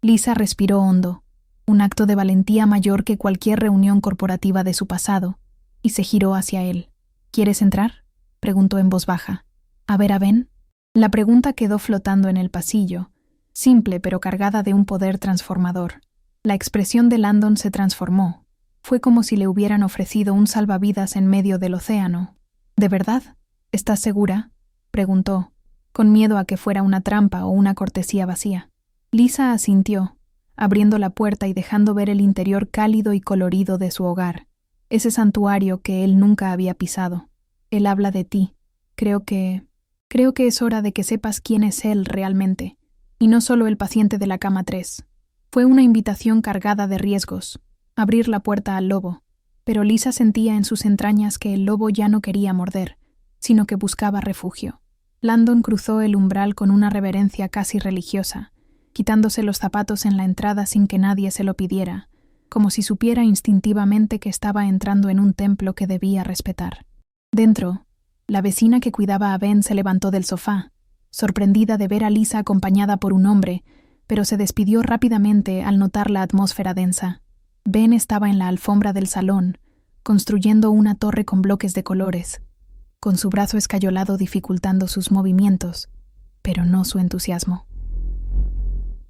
Lisa respiró hondo, un acto de valentía mayor que cualquier reunión corporativa de su pasado, y se giró hacia él. ¿Quieres entrar?, preguntó en voz baja. ¿A ver a Ben? La pregunta quedó flotando en el pasillo, simple pero cargada de un poder transformador. La expresión de Landon se transformó. Fue como si le hubieran ofrecido un salvavidas en medio del océano. ¿De verdad? ¿Estás segura?, preguntó, con miedo a que fuera una trampa o una cortesía vacía. Lisa asintió, abriendo la puerta y dejando ver el interior cálido y colorido de su hogar, ese santuario que él nunca había pisado. Él habla de ti. Creo que es hora de que sepas quién es él realmente, y no solo el paciente de la cama 3. Fue una invitación cargada de riesgos, abrir la puerta al lobo, pero Lisa sentía en sus entrañas que el lobo ya no quería morder, sino que buscaba refugio. Landon cruzó el umbral con una reverencia casi religiosa, quitándose los zapatos en la entrada sin que nadie se lo pidiera, como si supiera instintivamente que estaba entrando en un templo que debía respetar. Dentro, la vecina que cuidaba a Ben se levantó del sofá, sorprendida de ver a Lisa acompañada por un hombre, pero se despidió rápidamente al notar la atmósfera densa. Ben estaba en la alfombra del salón, construyendo una torre con bloques de colores, con su brazo escayolado dificultando sus movimientos, pero no su entusiasmo.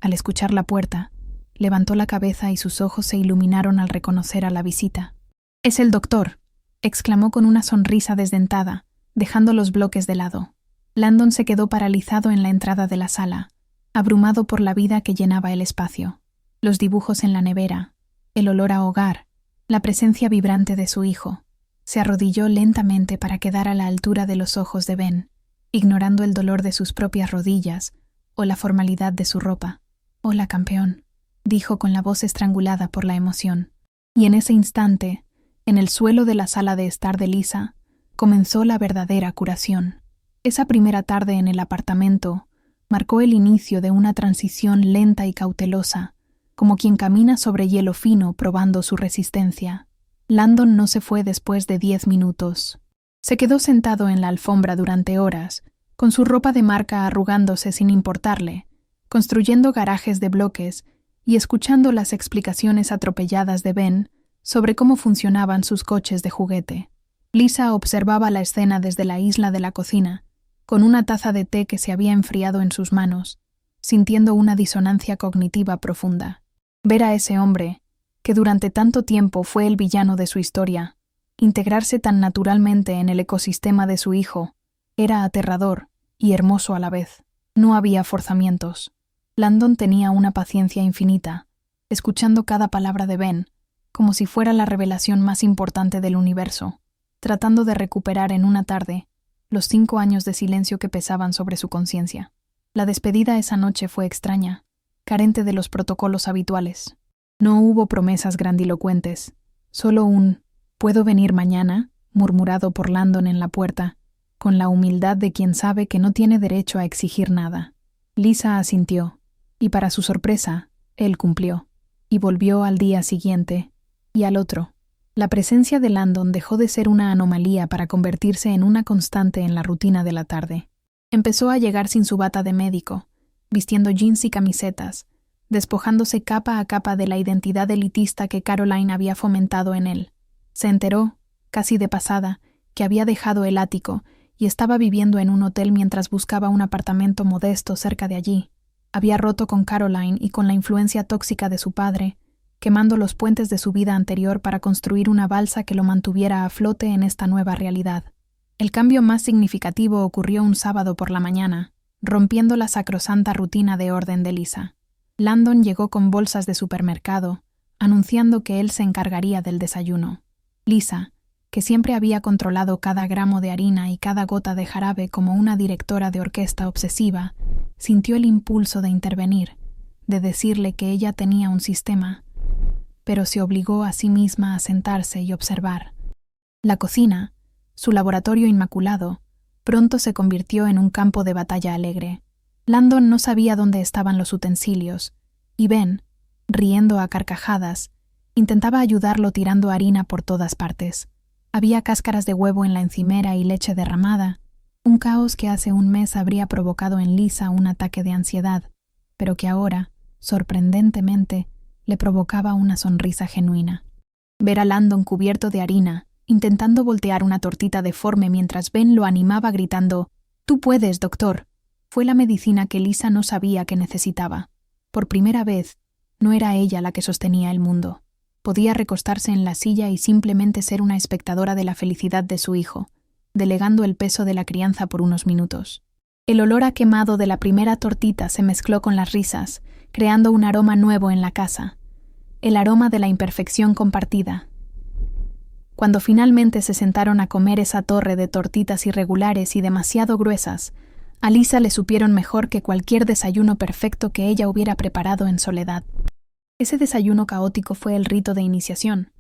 Al escuchar la puerta, levantó la cabeza y sus ojos se iluminaron al reconocer a la visita. «Es el doctor», exclamó con una sonrisa desdentada, dejando los bloques de lado. Landon se quedó paralizado en la entrada de la sala, abrumado por la vida que llenaba el espacio. Los dibujos en la nevera, el olor a hogar, la presencia vibrante de su hijo. Se arrodilló lentamente para quedar a la altura de los ojos de Ben, ignorando el dolor de sus propias rodillas o la formalidad de su ropa. «Hola, campeón», dijo con la voz estrangulada por la emoción. Y en ese instante, en el suelo de la sala de estar de Lisa, comenzó la verdadera curación. Esa primera tarde en el apartamento marcó el inicio de una transición lenta y cautelosa, como quien camina sobre hielo fino probando su resistencia. Landon no se fue después de 10 minutos. Se quedó sentado en la alfombra durante horas, con su ropa de marca arrugándose sin importarle, construyendo garajes de bloques y escuchando las explicaciones atropelladas de Ben sobre cómo funcionaban sus coches de juguete. Lisa observaba la escena desde la isla de la cocina, con una taza de té que se había enfriado en sus manos, sintiendo una disonancia cognitiva profunda. Ver a ese hombre, que durante tanto tiempo fue el villano de su historia, integrarse tan naturalmente en el ecosistema de su hijo, era aterrador y hermoso a la vez. No había forzamientos. Landon tenía una paciencia infinita, escuchando cada palabra de Ben, como si fuera la revelación más importante del universo, tratando de recuperar en una tarde los 5 años de silencio que pesaban sobre su conciencia. La despedida esa noche fue extraña, carente de los protocolos habituales. No hubo promesas grandilocuentes, solo un «¿Puedo venir mañana?», murmurado por Landon en la puerta, con la humildad de quien sabe que no tiene derecho a exigir nada. Lisa asintió, y para su sorpresa, él cumplió, y volvió al día siguiente, y al otro. La presencia de Landon dejó de ser una anomalía para convertirse en una constante en la rutina de la tarde. Empezó a llegar sin su bata de médico, vistiendo jeans y camisetas, despojándose capa a capa de la identidad elitista que Caroline había fomentado en él. Se enteró, casi de pasada, que había dejado el ático y estaba viviendo en un hotel mientras buscaba un apartamento modesto cerca de allí. Había roto con Caroline y con la influencia tóxica de su padre, quemando los puentes de su vida anterior para construir una balsa que lo mantuviera a flote en esta nueva realidad. El cambio más significativo ocurrió un sábado por la mañana, rompiendo la sacrosanta rutina de orden de Lisa. Landon llegó con bolsas de supermercado, anunciando que él se encargaría del desayuno. Lisa, que siempre había controlado cada gramo de harina y cada gota de jarabe como una directora de orquesta obsesiva, sintió el impulso de intervenir, de decirle que ella tenía un sistema. pero se obligó a sí misma a sentarse y observar. La cocina, su laboratorio inmaculado, pronto se convirtió en un campo de batalla alegre. Landon no sabía dónde estaban los utensilios, y Ben, riendo a carcajadas, intentaba ayudarlo tirando harina por todas partes. Había cáscaras de huevo en la encimera y leche derramada, un caos que hace un mes habría provocado en Lisa un ataque de ansiedad, pero que ahora, sorprendentemente, le provocaba una sonrisa genuina. Ver a Landon cubierto de harina, intentando voltear una tortita deforme mientras Ben lo animaba gritando «¡Tú puedes, doctor!», fue la medicina que Lisa no sabía que necesitaba. Por primera vez, no era ella la que sostenía el mundo. Podía recostarse en la silla y simplemente ser una espectadora de la felicidad de su hijo, delegando el peso de la crianza por unos minutos. El olor a quemado de la primera tortita se mezcló con las risas, creando un aroma nuevo en la casa. El aroma de la imperfección compartida. Cuando finalmente se sentaron a comer esa torre de tortitas irregulares y demasiado gruesas, a Lisa le supieron mejor que cualquier desayuno perfecto que ella hubiera preparado en soledad. Ese desayuno caótico fue el rito de iniciación,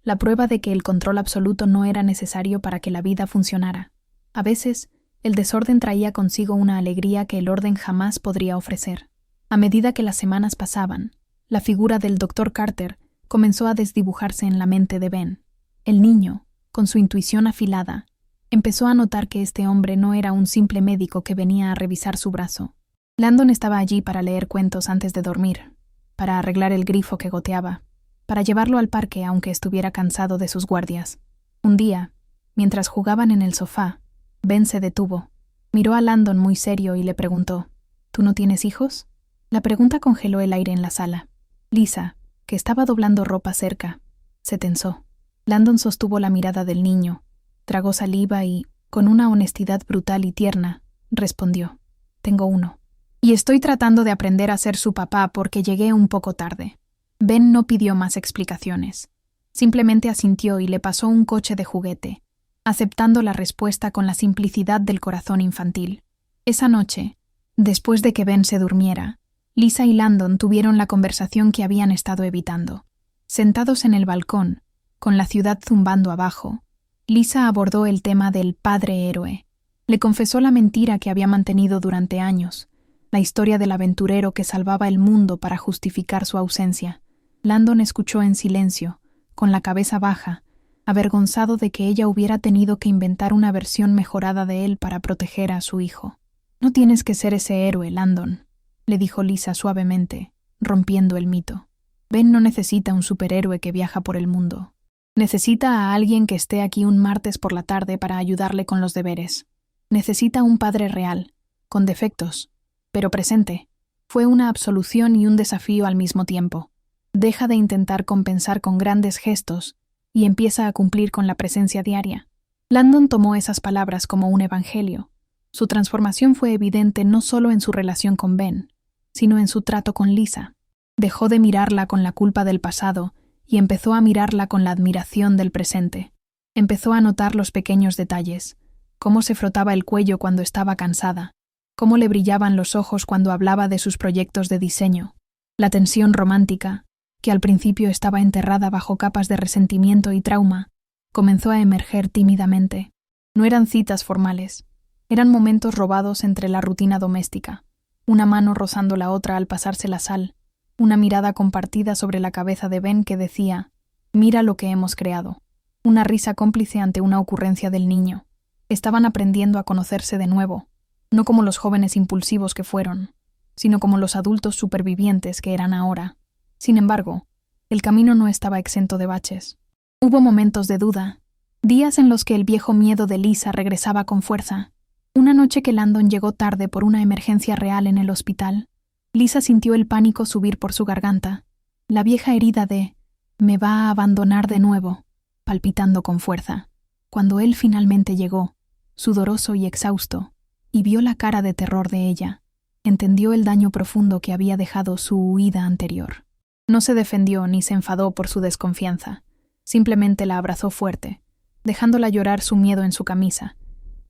la prueba de que el control absoluto no era necesario para que la vida funcionara. A veces, el desorden traía consigo una alegría que el orden jamás podría ofrecer. A medida que las semanas pasaban, la figura del Dr. Carter comenzó a desdibujarse en la mente de Ben. El niño, con su intuición afilada, empezó a notar que este hombre no era un simple médico que venía a revisar su brazo. Landon estaba allí para leer cuentos antes de dormir, para arreglar el grifo que goteaba, para llevarlo al parque aunque estuviera cansado de sus guardias. Un día, mientras jugaban en el sofá, Ben se detuvo, miró a Landon muy serio y le preguntó, «¿Tú no tienes hijos?». La pregunta congeló el aire en la sala. Lisa, que estaba doblando ropa cerca, se tensó. Landon sostuvo la mirada del niño, tragó saliva y, con una honestidad brutal y tierna, respondió, «Tengo uno. Y estoy tratando de aprender a ser su papá porque llegué un poco tarde». Ben no pidió más explicaciones. Simplemente asintió y le pasó un coche de juguete, aceptando la respuesta con la simplicidad del corazón infantil. Esa noche, después de que Ben se durmiera, Lisa y Landon tuvieron la conversación que habían estado evitando. Sentados en el balcón, con la ciudad zumbando abajo, Lisa abordó el tema del padre héroe. Le confesó la mentira que había mantenido durante años, la historia del aventurero que salvaba el mundo para justificar su ausencia. Landon escuchó en silencio, con la cabeza baja, avergonzado de que ella hubiera tenido que inventar una versión mejorada de él para proteger a su hijo. «No tienes que ser ese héroe, Landon», le dijo Lisa suavemente, rompiendo el mito. «Ben no necesita un superhéroe que viaja por el mundo. Necesita a alguien que esté aquí un martes por la tarde para ayudarle con los deberes. Necesita un padre real, con defectos, pero presente». Fue una absolución y un desafío al mismo tiempo. Deja de intentar compensar con grandes gestos y empieza a cumplir con la presencia diaria. Landon tomó esas palabras como un evangelio. Su transformación fue evidente no solo en su relación con Ben, sino en su trato con Lisa. Dejó de mirarla con la culpa del pasado y empezó a mirarla con la admiración del presente. Empezó a notar los pequeños detalles, cómo se frotaba el cuello cuando estaba cansada, cómo le brillaban los ojos cuando hablaba de sus proyectos de diseño, la tensión romántica, que al principio estaba enterrada bajo capas de resentimiento y trauma, comenzó a emerger tímidamente. No eran citas formales, eran momentos robados entre la rutina doméstica, una mano rozando la otra al pasarse la sal, una mirada compartida sobre la cabeza de Ben que decía, «Mira lo que hemos creado», una risa cómplice ante una ocurrencia del niño. Estaban aprendiendo a conocerse de nuevo, no como los jóvenes impulsivos que fueron, sino como los adultos supervivientes que eran ahora. Sin embargo, el camino no estaba exento de baches. Hubo momentos de duda, días en los que el viejo miedo de Lisa regresaba con fuerza. Una noche que Landon llegó tarde por una emergencia real en el hospital, Lisa sintió el pánico subir por su garganta, la vieja herida de «me va a abandonar de nuevo», palpitando con fuerza. Cuando él finalmente llegó, sudoroso y exhausto, y vio la cara de terror de ella, entendió el daño profundo que había dejado su huida anterior. No se defendió ni se enfadó por su desconfianza. Simplemente la abrazó fuerte, dejándola llorar su miedo en su camisa,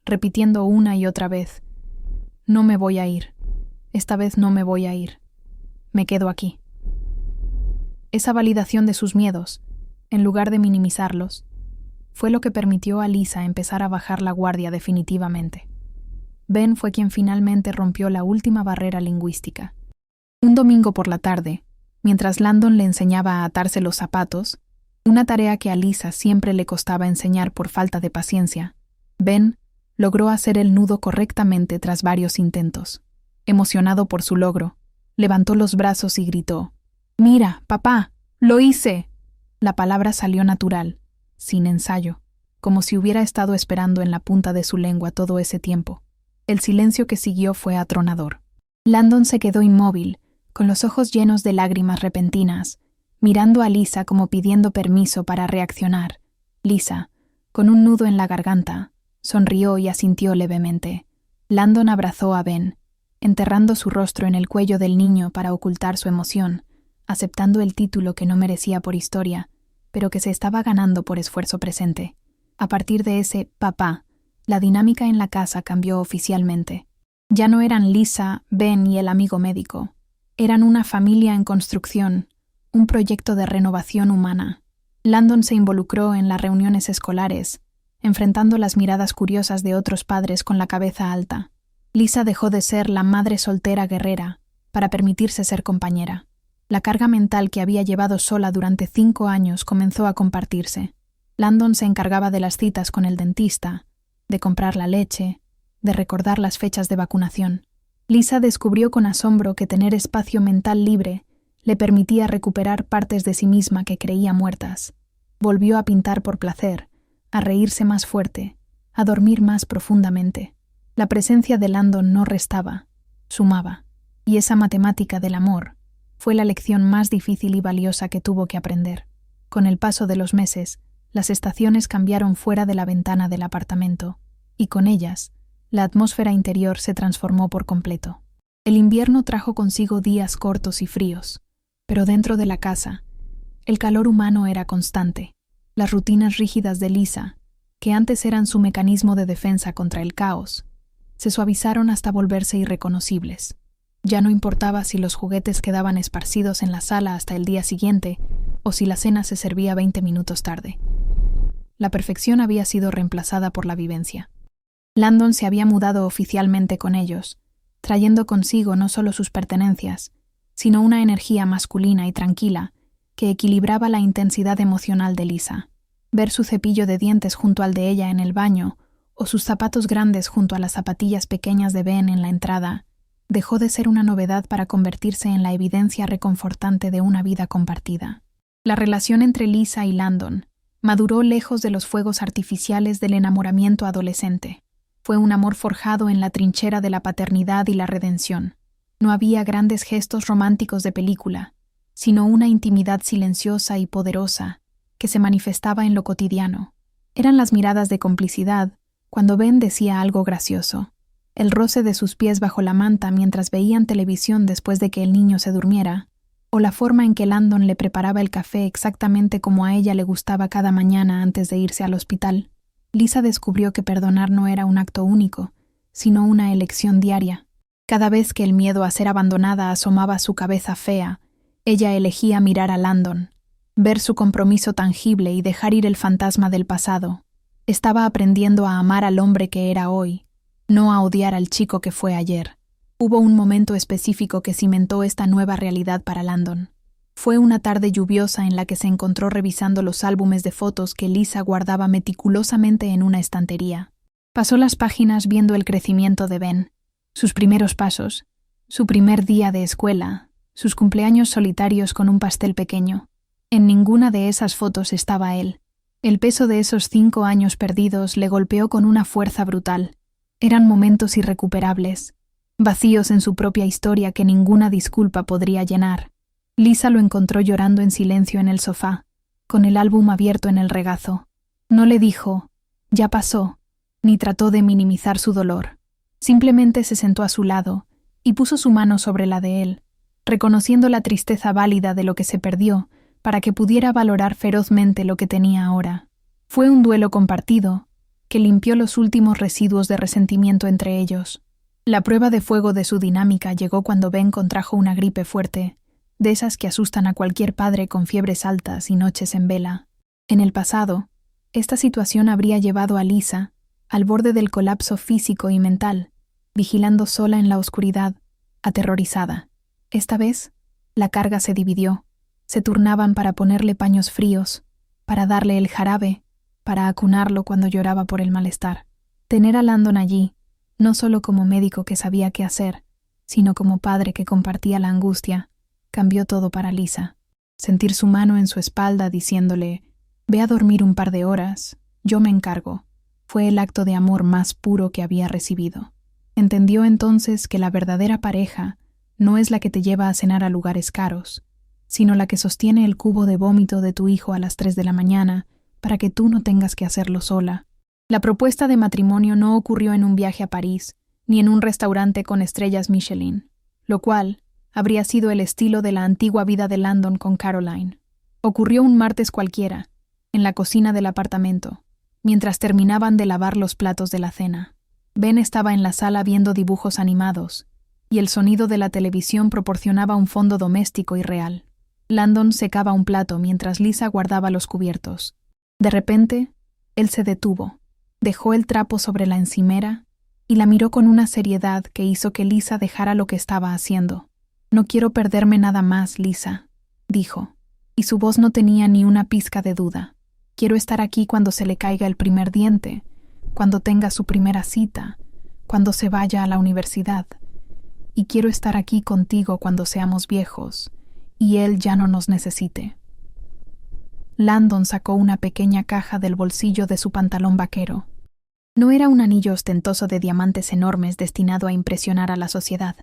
repitiendo una y otra vez, «No me voy a ir. Esta vez no me voy a ir. Me quedo aquí». esa validación de sus miedos, en lugar de minimizarlos, fue lo que permitió a Lisa empezar a bajar la guardia definitivamente. Ben fue quien finalmente rompió la última barrera lingüística. Un domingo por la tarde, mientras Landon le enseñaba a atarse los zapatos, una tarea que a Lisa siempre le costaba enseñar por falta de paciencia, Ben logró hacer el nudo correctamente tras varios intentos. Emocionado por su logro, levantó los brazos y gritó: «¡Mira, papá! ¡Lo hice!». La palabra salió natural, sin ensayo, como si hubiera estado esperando en la punta de su lengua todo ese tiempo. El silencio que siguió fue atronador. Landon se quedó inmóvil, con los ojos llenos de lágrimas repentinas, mirando a Lisa como pidiendo permiso para reaccionar. Lisa, con un nudo en la garganta, sonrió y asintió levemente. Landon abrazó a Ben, enterrando su rostro en el cuello del niño para ocultar su emoción, aceptando el título que no merecía por historia, pero que se estaba ganando por esfuerzo presente. A partir de ese papá, la dinámica en la casa cambió oficialmente. Ya no eran Lisa, Ben y el amigo médico. Eran una familia en construcción, un proyecto de renovación humana. Landon se involucró en las reuniones escolares, enfrentando las miradas curiosas de otros padres con la cabeza alta. Lisa dejó de ser la madre soltera guerrera para permitirse ser compañera. La carga mental que había llevado sola durante 5 años comenzó a compartirse. Landon se encargaba de las citas con el dentista, de comprar la leche, de recordar las fechas de vacunación. Lisa descubrió con asombro que tener espacio mental libre le permitía recuperar partes de sí misma que creía muertas. Volvió a pintar por placer, a reírse más fuerte, a dormir más profundamente. La presencia de Landon no restaba, sumaba, y esa matemática del amor fue la lección más difícil y valiosa que tuvo que aprender. Con el paso de los meses, las estaciones cambiaron fuera de la ventana del apartamento, y con ellas, la atmósfera interior se transformó por completo. El invierno trajo consigo días cortos y fríos, pero dentro de la casa, el calor humano era constante. Las rutinas rígidas de Lisa, que antes eran su mecanismo de defensa contra el caos, se suavizaron hasta volverse irreconocibles. Ya no importaba si los juguetes quedaban esparcidos en la sala hasta el día siguiente o si la cena se servía 20 minutos tarde. La perfección había sido reemplazada por la vivencia. Landon se había mudado oficialmente con ellos, trayendo consigo no solo sus pertenencias, sino una energía masculina y tranquila que equilibraba la intensidad emocional de Lisa. Ver su cepillo de dientes junto al de ella en el baño o sus zapatos grandes junto a las zapatillas pequeñas de Ben en la entrada dejó de ser una novedad para convertirse en la evidencia reconfortante de una vida compartida. La relación entre Lisa y Landon maduró lejos de los fuegos artificiales del enamoramiento adolescente. Fue un amor forjado en la trinchera de la paternidad y la redención. No había grandes gestos románticos de película, sino una intimidad silenciosa y poderosa que se manifestaba en lo cotidiano. Eran las miradas de complicidad cuando Ben decía algo gracioso, el roce de sus pies bajo la manta mientras veían televisión después de que el niño se durmiera, o la forma en que Landon le preparaba el café exactamente como a ella le gustaba cada mañana antes de irse al hospital. Lisa descubrió que perdonar no era un acto único, sino una elección diaria. Cada vez que el miedo a ser abandonada asomaba su cabeza fea, ella elegía mirar a Landon, ver su compromiso tangible y dejar ir el fantasma del pasado. Estaba aprendiendo a amar al hombre que era hoy, no a odiar al chico que fue ayer. Hubo un momento específico que cimentó esta nueva realidad para Landon. Fue una tarde lluviosa en la que se encontró revisando los álbumes de fotos que Lisa guardaba meticulosamente en una estantería. Pasó las páginas viendo el crecimiento de Ben, sus primeros pasos, su primer día de escuela, sus cumpleaños solitarios con un pastel pequeño. En ninguna de esas fotos estaba él. El peso de esos 5 años perdidos le golpeó con una fuerza brutal. Eran momentos irrecuperables, vacíos en su propia historia que ninguna disculpa podría llenar. Lisa lo encontró llorando en silencio en el sofá, con el álbum abierto en el regazo. No le dijo, «Ya pasó», ni trató de minimizar su dolor. Simplemente se sentó a su lado y puso su mano sobre la de él, reconociendo la tristeza válida de lo que se perdió para que pudiera valorar ferozmente lo que tenía ahora. Fue un duelo compartido que limpió los últimos residuos de resentimiento entre ellos. La prueba de fuego de su dinámica llegó cuando Ben contrajo una gripe fuerte, de esas que asustan a cualquier padre con fiebres altas y noches en vela. En el pasado, esta situación habría llevado a Lisa al borde del colapso físico y mental, vigilando sola en la oscuridad, aterrorizada. Esta vez, la carga se dividió. Se turnaban para ponerle paños fríos, para darle el jarabe, para acunarlo cuando lloraba por el malestar. Tener a Landon allí, no solo como médico que sabía qué hacer, sino como padre que compartía la angustia, cambió todo para Lisa. Sentir su mano en su espalda diciéndole: «Ve a dormir un par de horas, yo me encargo», fue el acto de amor más puro que había recibido. Entendió entonces que la verdadera pareja no es la que te lleva a cenar a lugares caros, sino la que sostiene el cubo de vómito de tu hijo a las 3 de la mañana para que tú no tengas que hacerlo sola. La propuesta de matrimonio no ocurrió en un viaje a París, ni en un restaurante con estrellas Michelin, lo cual habría sido el estilo de la antigua vida de Landon con Caroline. Ocurrió un martes cualquiera, en la cocina del apartamento, mientras terminaban de lavar los platos de la cena. Ben estaba en la sala viendo dibujos animados, y el sonido de la televisión proporcionaba un fondo doméstico y real. Landon secaba un plato mientras Lisa guardaba los cubiertos. De repente, él se detuvo, dejó el trapo sobre la encimera y la miró con una seriedad que hizo que Lisa dejara lo que estaba haciendo. «No quiero perderme nada más, Lisa», dijo, y su voz no tenía ni una pizca de duda. «Quiero estar aquí cuando se le caiga el primer diente, cuando tenga su primera cita, cuando se vaya a la universidad. Y quiero estar aquí contigo cuando seamos viejos y él ya no nos necesite». Landon sacó una pequeña caja del bolsillo de su pantalón vaquero. No era un anillo ostentoso de diamantes enormes destinado a impresionar a la sociedad.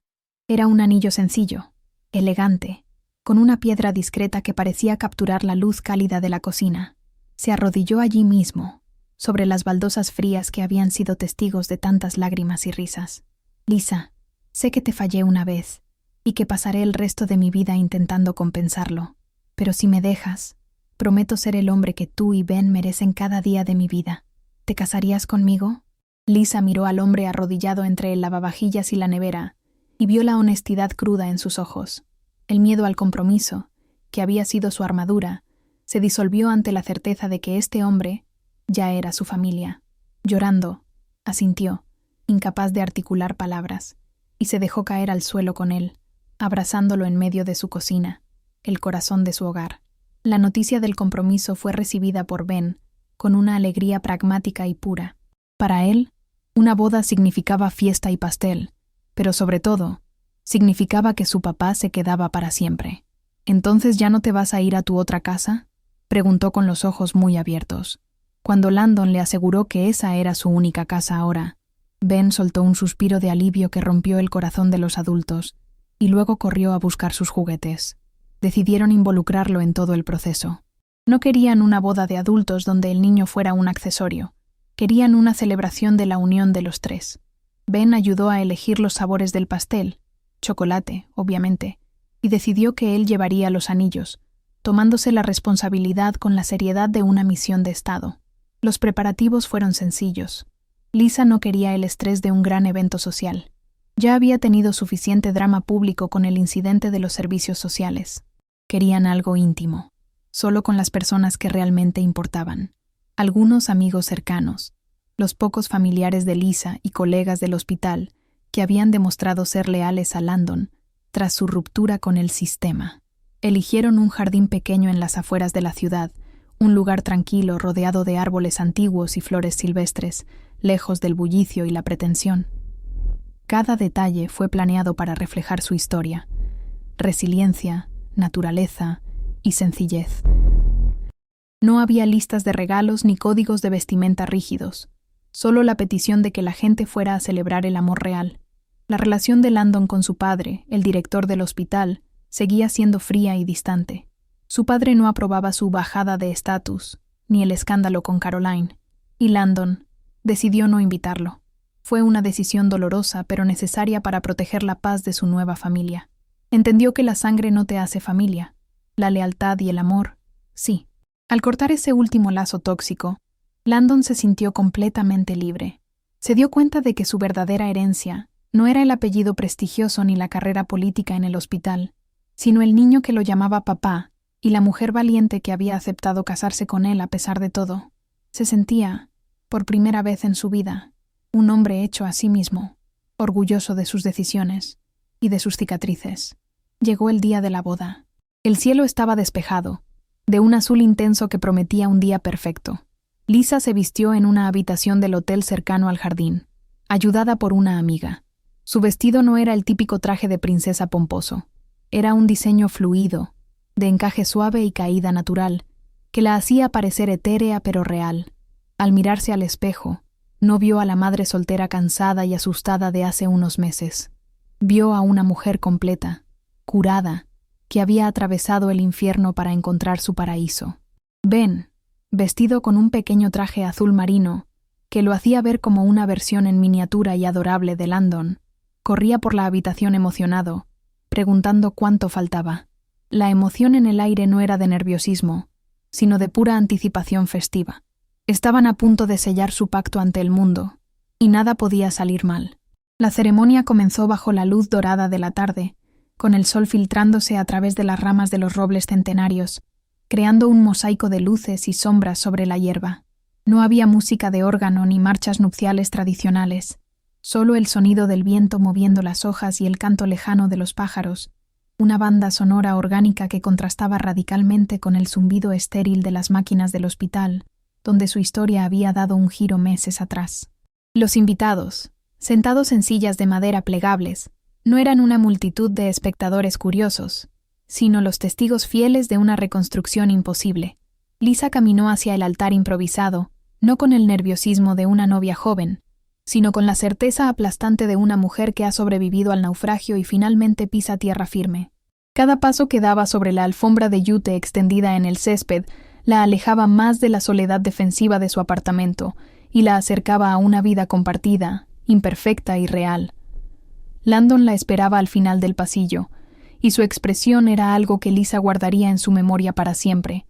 Era un anillo sencillo, elegante, con una piedra discreta que parecía capturar la luz cálida de la cocina. Se arrodilló allí mismo, sobre las baldosas frías que habían sido testigos de tantas lágrimas y risas. «Lisa, sé que te fallé una vez, y que pasaré el resto de mi vida intentando compensarlo. Pero si me dejas, prometo ser el hombre que tú y Ben merecen cada día de mi vida. ¿Te casarías conmigo?» Lisa miró al hombre arrodillado entre el lavavajillas y la nevera, y vio la honestidad cruda en sus ojos. El miedo al compromiso, que había sido su armadura, se disolvió ante la certeza de que este hombre ya era su familia. Llorando, asintió, incapaz de articular palabras, y se dejó caer al suelo con él, abrazándolo en medio de su cocina, el corazón de su hogar. La noticia del compromiso fue recibida por Ben con una alegría pragmática y pura. Para él, una boda significaba fiesta y pastel, pero sobre todo, significaba que su papá se quedaba para siempre. «¿Entonces ya no te vas a ir a tu otra casa?», preguntó con los ojos muy abiertos. Cuando Landon le aseguró que esa era su única casa ahora, Ben soltó un suspiro de alivio que rompió el corazón de los adultos y luego corrió a buscar sus juguetes. Decidieron involucrarlo en todo el proceso. No querían una boda de adultos donde el niño fuera un accesorio. Querían una celebración de la unión de los tres. Ben ayudó a elegir los sabores del pastel, chocolate, obviamente, y decidió que él llevaría los anillos, tomándose la responsabilidad con la seriedad de una misión de Estado. Los preparativos fueron sencillos. Lisa no quería el estrés de un gran evento social. Ya había tenido suficiente drama público con el incidente de los servicios sociales. Querían algo íntimo, solo con las personas que realmente importaban. Algunos amigos cercanos, los pocos familiares de Lisa y colegas del hospital que habían demostrado ser leales a Landon tras su ruptura con el sistema. Eligieron un jardín pequeño en las afueras de la ciudad, un lugar tranquilo rodeado de árboles antiguos y flores silvestres, lejos del bullicio y la pretensión. Cada detalle fue planeado para reflejar su historia: resiliencia, naturaleza y sencillez. No había listas de regalos ni códigos de vestimenta rígidos, solo la petición de que la gente fuera a celebrar el amor real. La relación de Landon con su padre, el director del hospital, seguía siendo fría y distante. Su padre no aprobaba su bajada de estatus, ni el escándalo con Caroline, y Landon decidió no invitarlo. Fue una decisión dolorosa pero necesaria para proteger la paz de su nueva familia. Entendió que la sangre no te hace familia, la lealtad y el amor, sí. Al cortar ese último lazo tóxico, Landon se sintió completamente libre. Se dio cuenta de que su verdadera herencia no era el apellido prestigioso ni la carrera política en el hospital, sino el niño que lo llamaba papá y la mujer valiente que había aceptado casarse con él a pesar de todo. Se sentía, por primera vez en su vida, un hombre hecho a sí mismo, orgulloso de sus decisiones y de sus cicatrices. Llegó el día de la boda. El cielo estaba despejado, de un azul intenso que prometía un día perfecto. Lisa se vistió en una habitación del hotel cercano al jardín, ayudada por una amiga. Su vestido no era el típico traje de princesa pomposo. Era un diseño fluido, de encaje suave y caída natural, que la hacía parecer etérea pero real. Al mirarse al espejo, no vio a la madre soltera cansada y asustada de hace unos meses. Vio a una mujer completa, curada, que había atravesado el infierno para encontrar su paraíso. Ben, vestido con un pequeño traje azul marino, que lo hacía ver como una versión en miniatura y adorable de Landon, corría por la habitación emocionado, preguntando cuánto faltaba. La emoción en el aire no era de nerviosismo, sino de pura anticipación festiva. Estaban a punto de sellar su pacto ante el mundo, y nada podía salir mal. La ceremonia comenzó bajo la luz dorada de la tarde, con el sol filtrándose a través de las ramas de los robles centenarios, creando un mosaico de luces y sombras sobre la hierba. No había música de órgano ni marchas nupciales tradicionales, solo el sonido del viento moviendo las hojas y el canto lejano de los pájaros, una banda sonora orgánica que contrastaba radicalmente con el zumbido estéril de las máquinas del hospital, donde su historia había dado un giro meses atrás. Los invitados, sentados en sillas de madera plegables, no eran una multitud de espectadores curiosos, sino los testigos fieles de una reconstrucción imposible. Lisa caminó hacia el altar improvisado, no con el nerviosismo de una novia joven, sino con la certeza aplastante de una mujer que ha sobrevivido al naufragio y finalmente pisa tierra firme. Cada paso que daba sobre la alfombra de yute extendida en el césped la alejaba más de la soledad defensiva de su apartamento y la acercaba a una vida compartida, imperfecta y real. Landon la esperaba al final del pasillo, y su expresión era algo que Lisa guardaría en su memoria para siempre.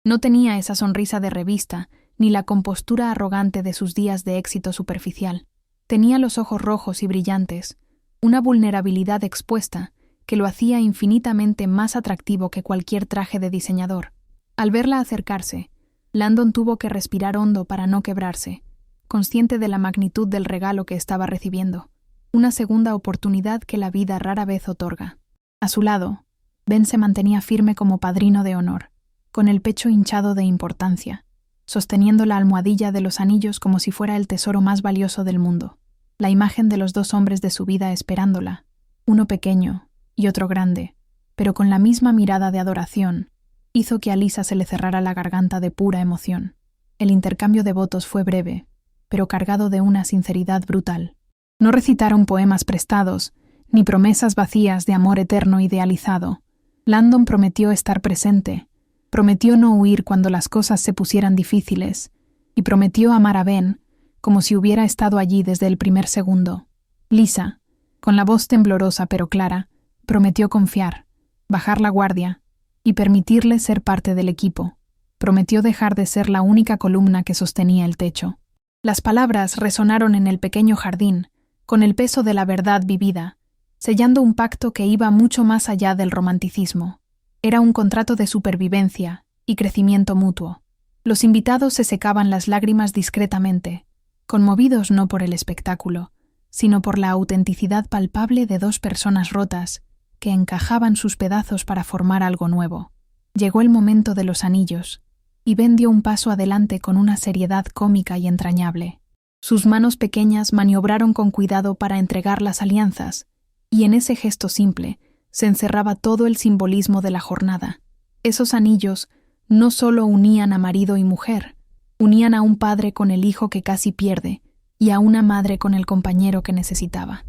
No tenía esa sonrisa de revista, ni la compostura arrogante de sus días de éxito superficial. Tenía los ojos rojos y brillantes, una vulnerabilidad expuesta que lo hacía infinitamente más atractivo que cualquier traje de diseñador. Al verla acercarse, Landon tuvo que respirar hondo para no quebrarse, consciente de la magnitud del regalo que estaba recibiendo, una segunda oportunidad que la vida rara vez otorga. A su lado, Ben se mantenía firme como padrino de honor, con el pecho hinchado de importancia, sosteniendo la almohadilla de los anillos como si fuera el tesoro más valioso del mundo, la imagen de los dos hombres de su vida esperándola, uno pequeño y otro grande, pero con la misma mirada de adoración, hizo que a Lisa se le cerrara la garganta de pura emoción. El intercambio de votos fue breve, pero cargado de una sinceridad brutal. No recitaron poemas prestados, ni promesas vacías de amor eterno idealizado. Landon prometió estar presente, prometió no huir cuando las cosas se pusieran difíciles, y prometió amar a Ben como si hubiera estado allí desde el primer segundo. Lisa, con la voz temblorosa pero clara, prometió confiar, bajar la guardia y permitirle ser parte del equipo. Prometió dejar de ser la única columna que sostenía el techo. Las palabras resonaron en el pequeño jardín, con el peso de la verdad vivida, sellando un pacto que iba mucho más allá del romanticismo. Era un contrato de supervivencia y crecimiento mutuo. Los invitados se secaban las lágrimas discretamente, conmovidos no por el espectáculo, sino por la autenticidad palpable de dos personas rotas que encajaban sus pedazos para formar algo nuevo. Llegó el momento de los anillos, y Ben dio un paso adelante con una seriedad cómica y entrañable. Sus manos pequeñas maniobraron con cuidado para entregar las alianzas, y en ese gesto simple se encerraba todo el simbolismo de la jornada. Esos anillos no solo unían a marido y mujer, unían a un padre con el hijo que casi pierde y a una madre con el compañero que necesitaba.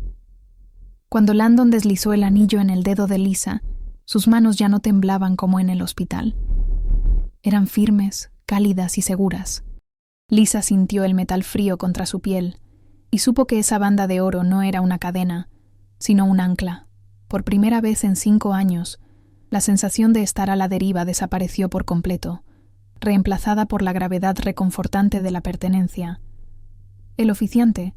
Cuando Landon deslizó el anillo en el dedo de Lisa, sus manos ya no temblaban como en el hospital. Eran firmes, cálidas y seguras. Lisa sintió el metal frío contra su piel y supo que esa banda de oro no era una cadena, sino un ancla. Por primera vez en 5 años, la sensación de estar a la deriva desapareció por completo, reemplazada por la gravedad reconfortante de la pertenencia. El oficiante,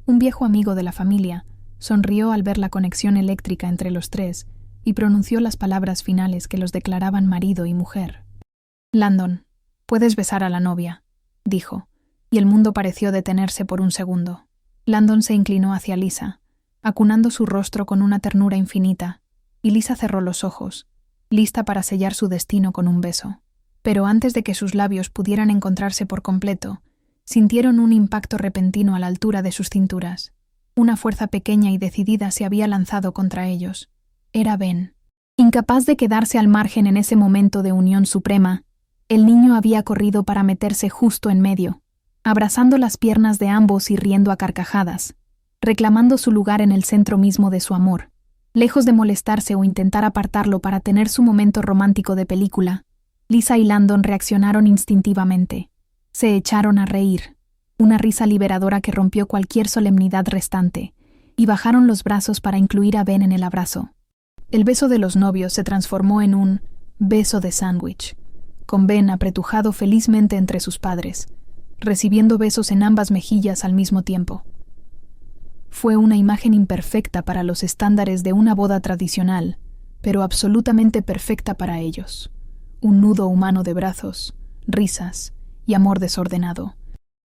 un viejo amigo de la familia, sonrió al ver la conexión eléctrica entre los tres y pronunció las palabras finales que los declaraban marido y mujer. «Landon, puedes besar a la novia», dijo, y el mundo pareció detenerse por un segundo. Landon se inclinó hacia Lisa, acunando su rostro con una ternura infinita, y Lisa cerró los ojos, lista para sellar su destino con un beso. Pero antes de que sus labios pudieran encontrarse por completo, sintieron un impacto repentino a la altura de sus cinturas. Una fuerza pequeña y decidida se había lanzado contra ellos. Era Ben. Incapaz de quedarse al margen en ese momento de unión suprema, el niño había corrido para meterse justo en medio, abrazando las piernas de ambos y riendo a carcajadas, reclamando su lugar en el centro mismo de su amor. Lejos de molestarse o intentar apartarlo para tener su momento romántico de película, Lisa y Landon reaccionaron instintivamente. Se echaron a reír, una risa liberadora que rompió cualquier solemnidad restante, y bajaron los brazos para incluir a Ben en el abrazo. El beso de los novios se transformó en un beso de sándwich, con Ben apretujado felizmente entre sus padres, recibiendo besos en ambas mejillas al mismo tiempo. Fue una imagen imperfecta para los estándares de una boda tradicional, pero absolutamente perfecta para ellos. Un nudo humano de brazos, risas y amor desordenado.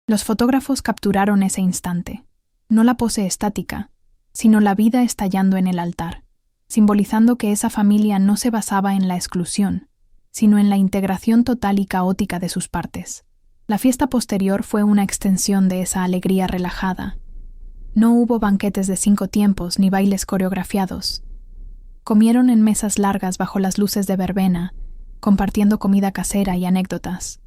Los fotógrafos capturaron ese instante, no la pose estática, sino la vida estallando en el altar, simbolizando que esa familia no se basaba en la exclusión, sino en la integración total y caótica de sus partes. La fiesta posterior fue una extensión de esa alegría relajada. No hubo banquetes de 5 tiempos ni bailes coreografiados. Comieron en mesas largas bajo las luces de verbena, compartiendo comida casera y anécdotas.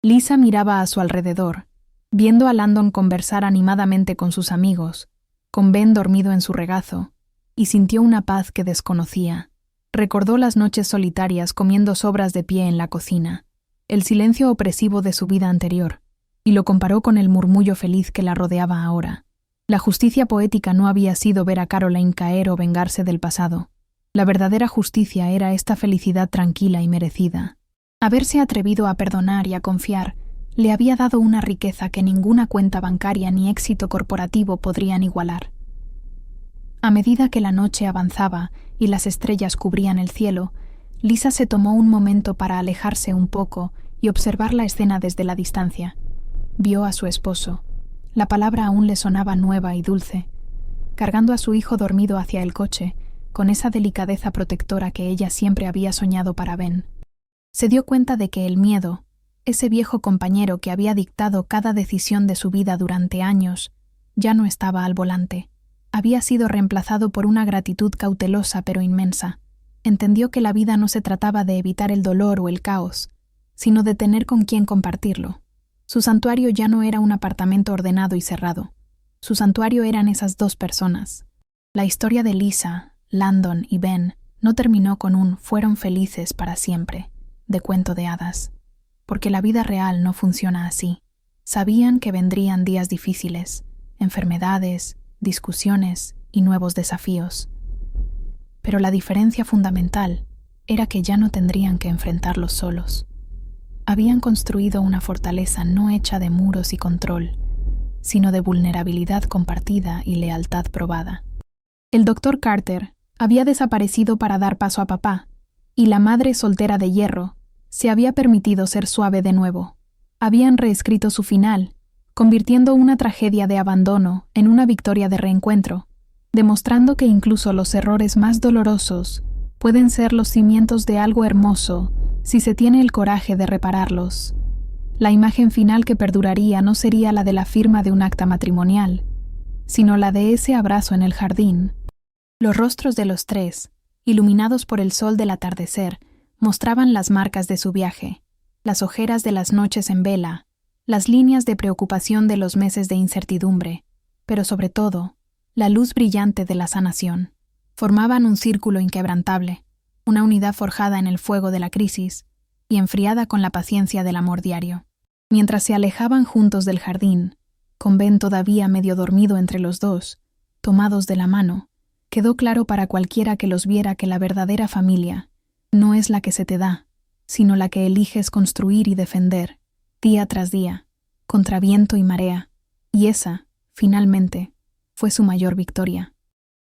Lisa miraba a su alrededor, viendo a Landon conversar animadamente con sus amigos, con Ben dormido en su regazo, y sintió una paz que desconocía. Recordó las noches solitarias comiendo sobras de pie en la cocina, el silencio opresivo de su vida anterior, y lo comparó con el murmullo feliz que la rodeaba ahora. La justicia poética no había sido ver a Caroline caer o vengarse del pasado. La verdadera justicia era esta felicidad tranquila y merecida. Haberse atrevido a perdonar y a confiar le había dado una riqueza que ninguna cuenta bancaria ni éxito corporativo podrían igualar. A medida que la noche avanzaba y las estrellas cubrían el cielo, Lisa se tomó un momento para alejarse un poco y observar la escena desde la distancia. Vio a su esposo. La palabra aún le sonaba nueva y dulce, cargando a su hijo dormido hacia el coche, con esa delicadeza protectora que ella siempre había soñado para Ben. Se dio cuenta de que el miedo, ese viejo compañero que había dictado cada decisión de su vida durante años, ya no estaba al volante. Había sido reemplazado por una gratitud cautelosa pero inmensa. Entendió que la vida no se trataba de evitar el dolor o el caos, sino de tener con quién compartirlo. Su santuario ya no era un apartamento ordenado y cerrado. Su santuario eran esas 2 personas. La historia de Lisa, Landon y Ben no terminó con un «fueron felices para siempre» de cuento de hadas, porque la vida real no funciona así. Sabían que vendrían días difíciles, enfermedades, discusiones y nuevos desafíos. Pero la diferencia fundamental era que ya no tendrían que enfrentarlos solos. Habían construido una fortaleza no hecha de muros y control, sino de vulnerabilidad compartida y lealtad probada. El Dr. Carter había desaparecido para dar paso a papá, y la madre soltera de hierro se había permitido ser suave de nuevo. Habían reescrito su final, convirtiendo una tragedia de abandono en una victoria de reencuentro, demostrando que incluso los errores más dolorosos pueden ser los cimientos de algo hermoso si se tiene el coraje de repararlos. La imagen final que perduraría no sería la de la firma de un acta matrimonial, sino la de ese abrazo en el jardín. Los rostros de los 3, iluminados por el sol del atardecer, mostraban las marcas de su viaje, las ojeras de las noches en vela, las líneas de preocupación de los meses de incertidumbre, pero sobre todo, la luz brillante de la sanación. Formaban un círculo inquebrantable, una unidad forjada en el fuego de la crisis y enfriada con la paciencia del amor diario. Mientras se alejaban juntos del jardín, con Ben todavía medio dormido entre los 2, tomados de la mano, quedó claro para cualquiera que los viera que la verdadera familia no es la que se te da, sino la que eliges construir y defender, día tras día, contra viento y marea, y esa, finalmente, fue su mayor victoria.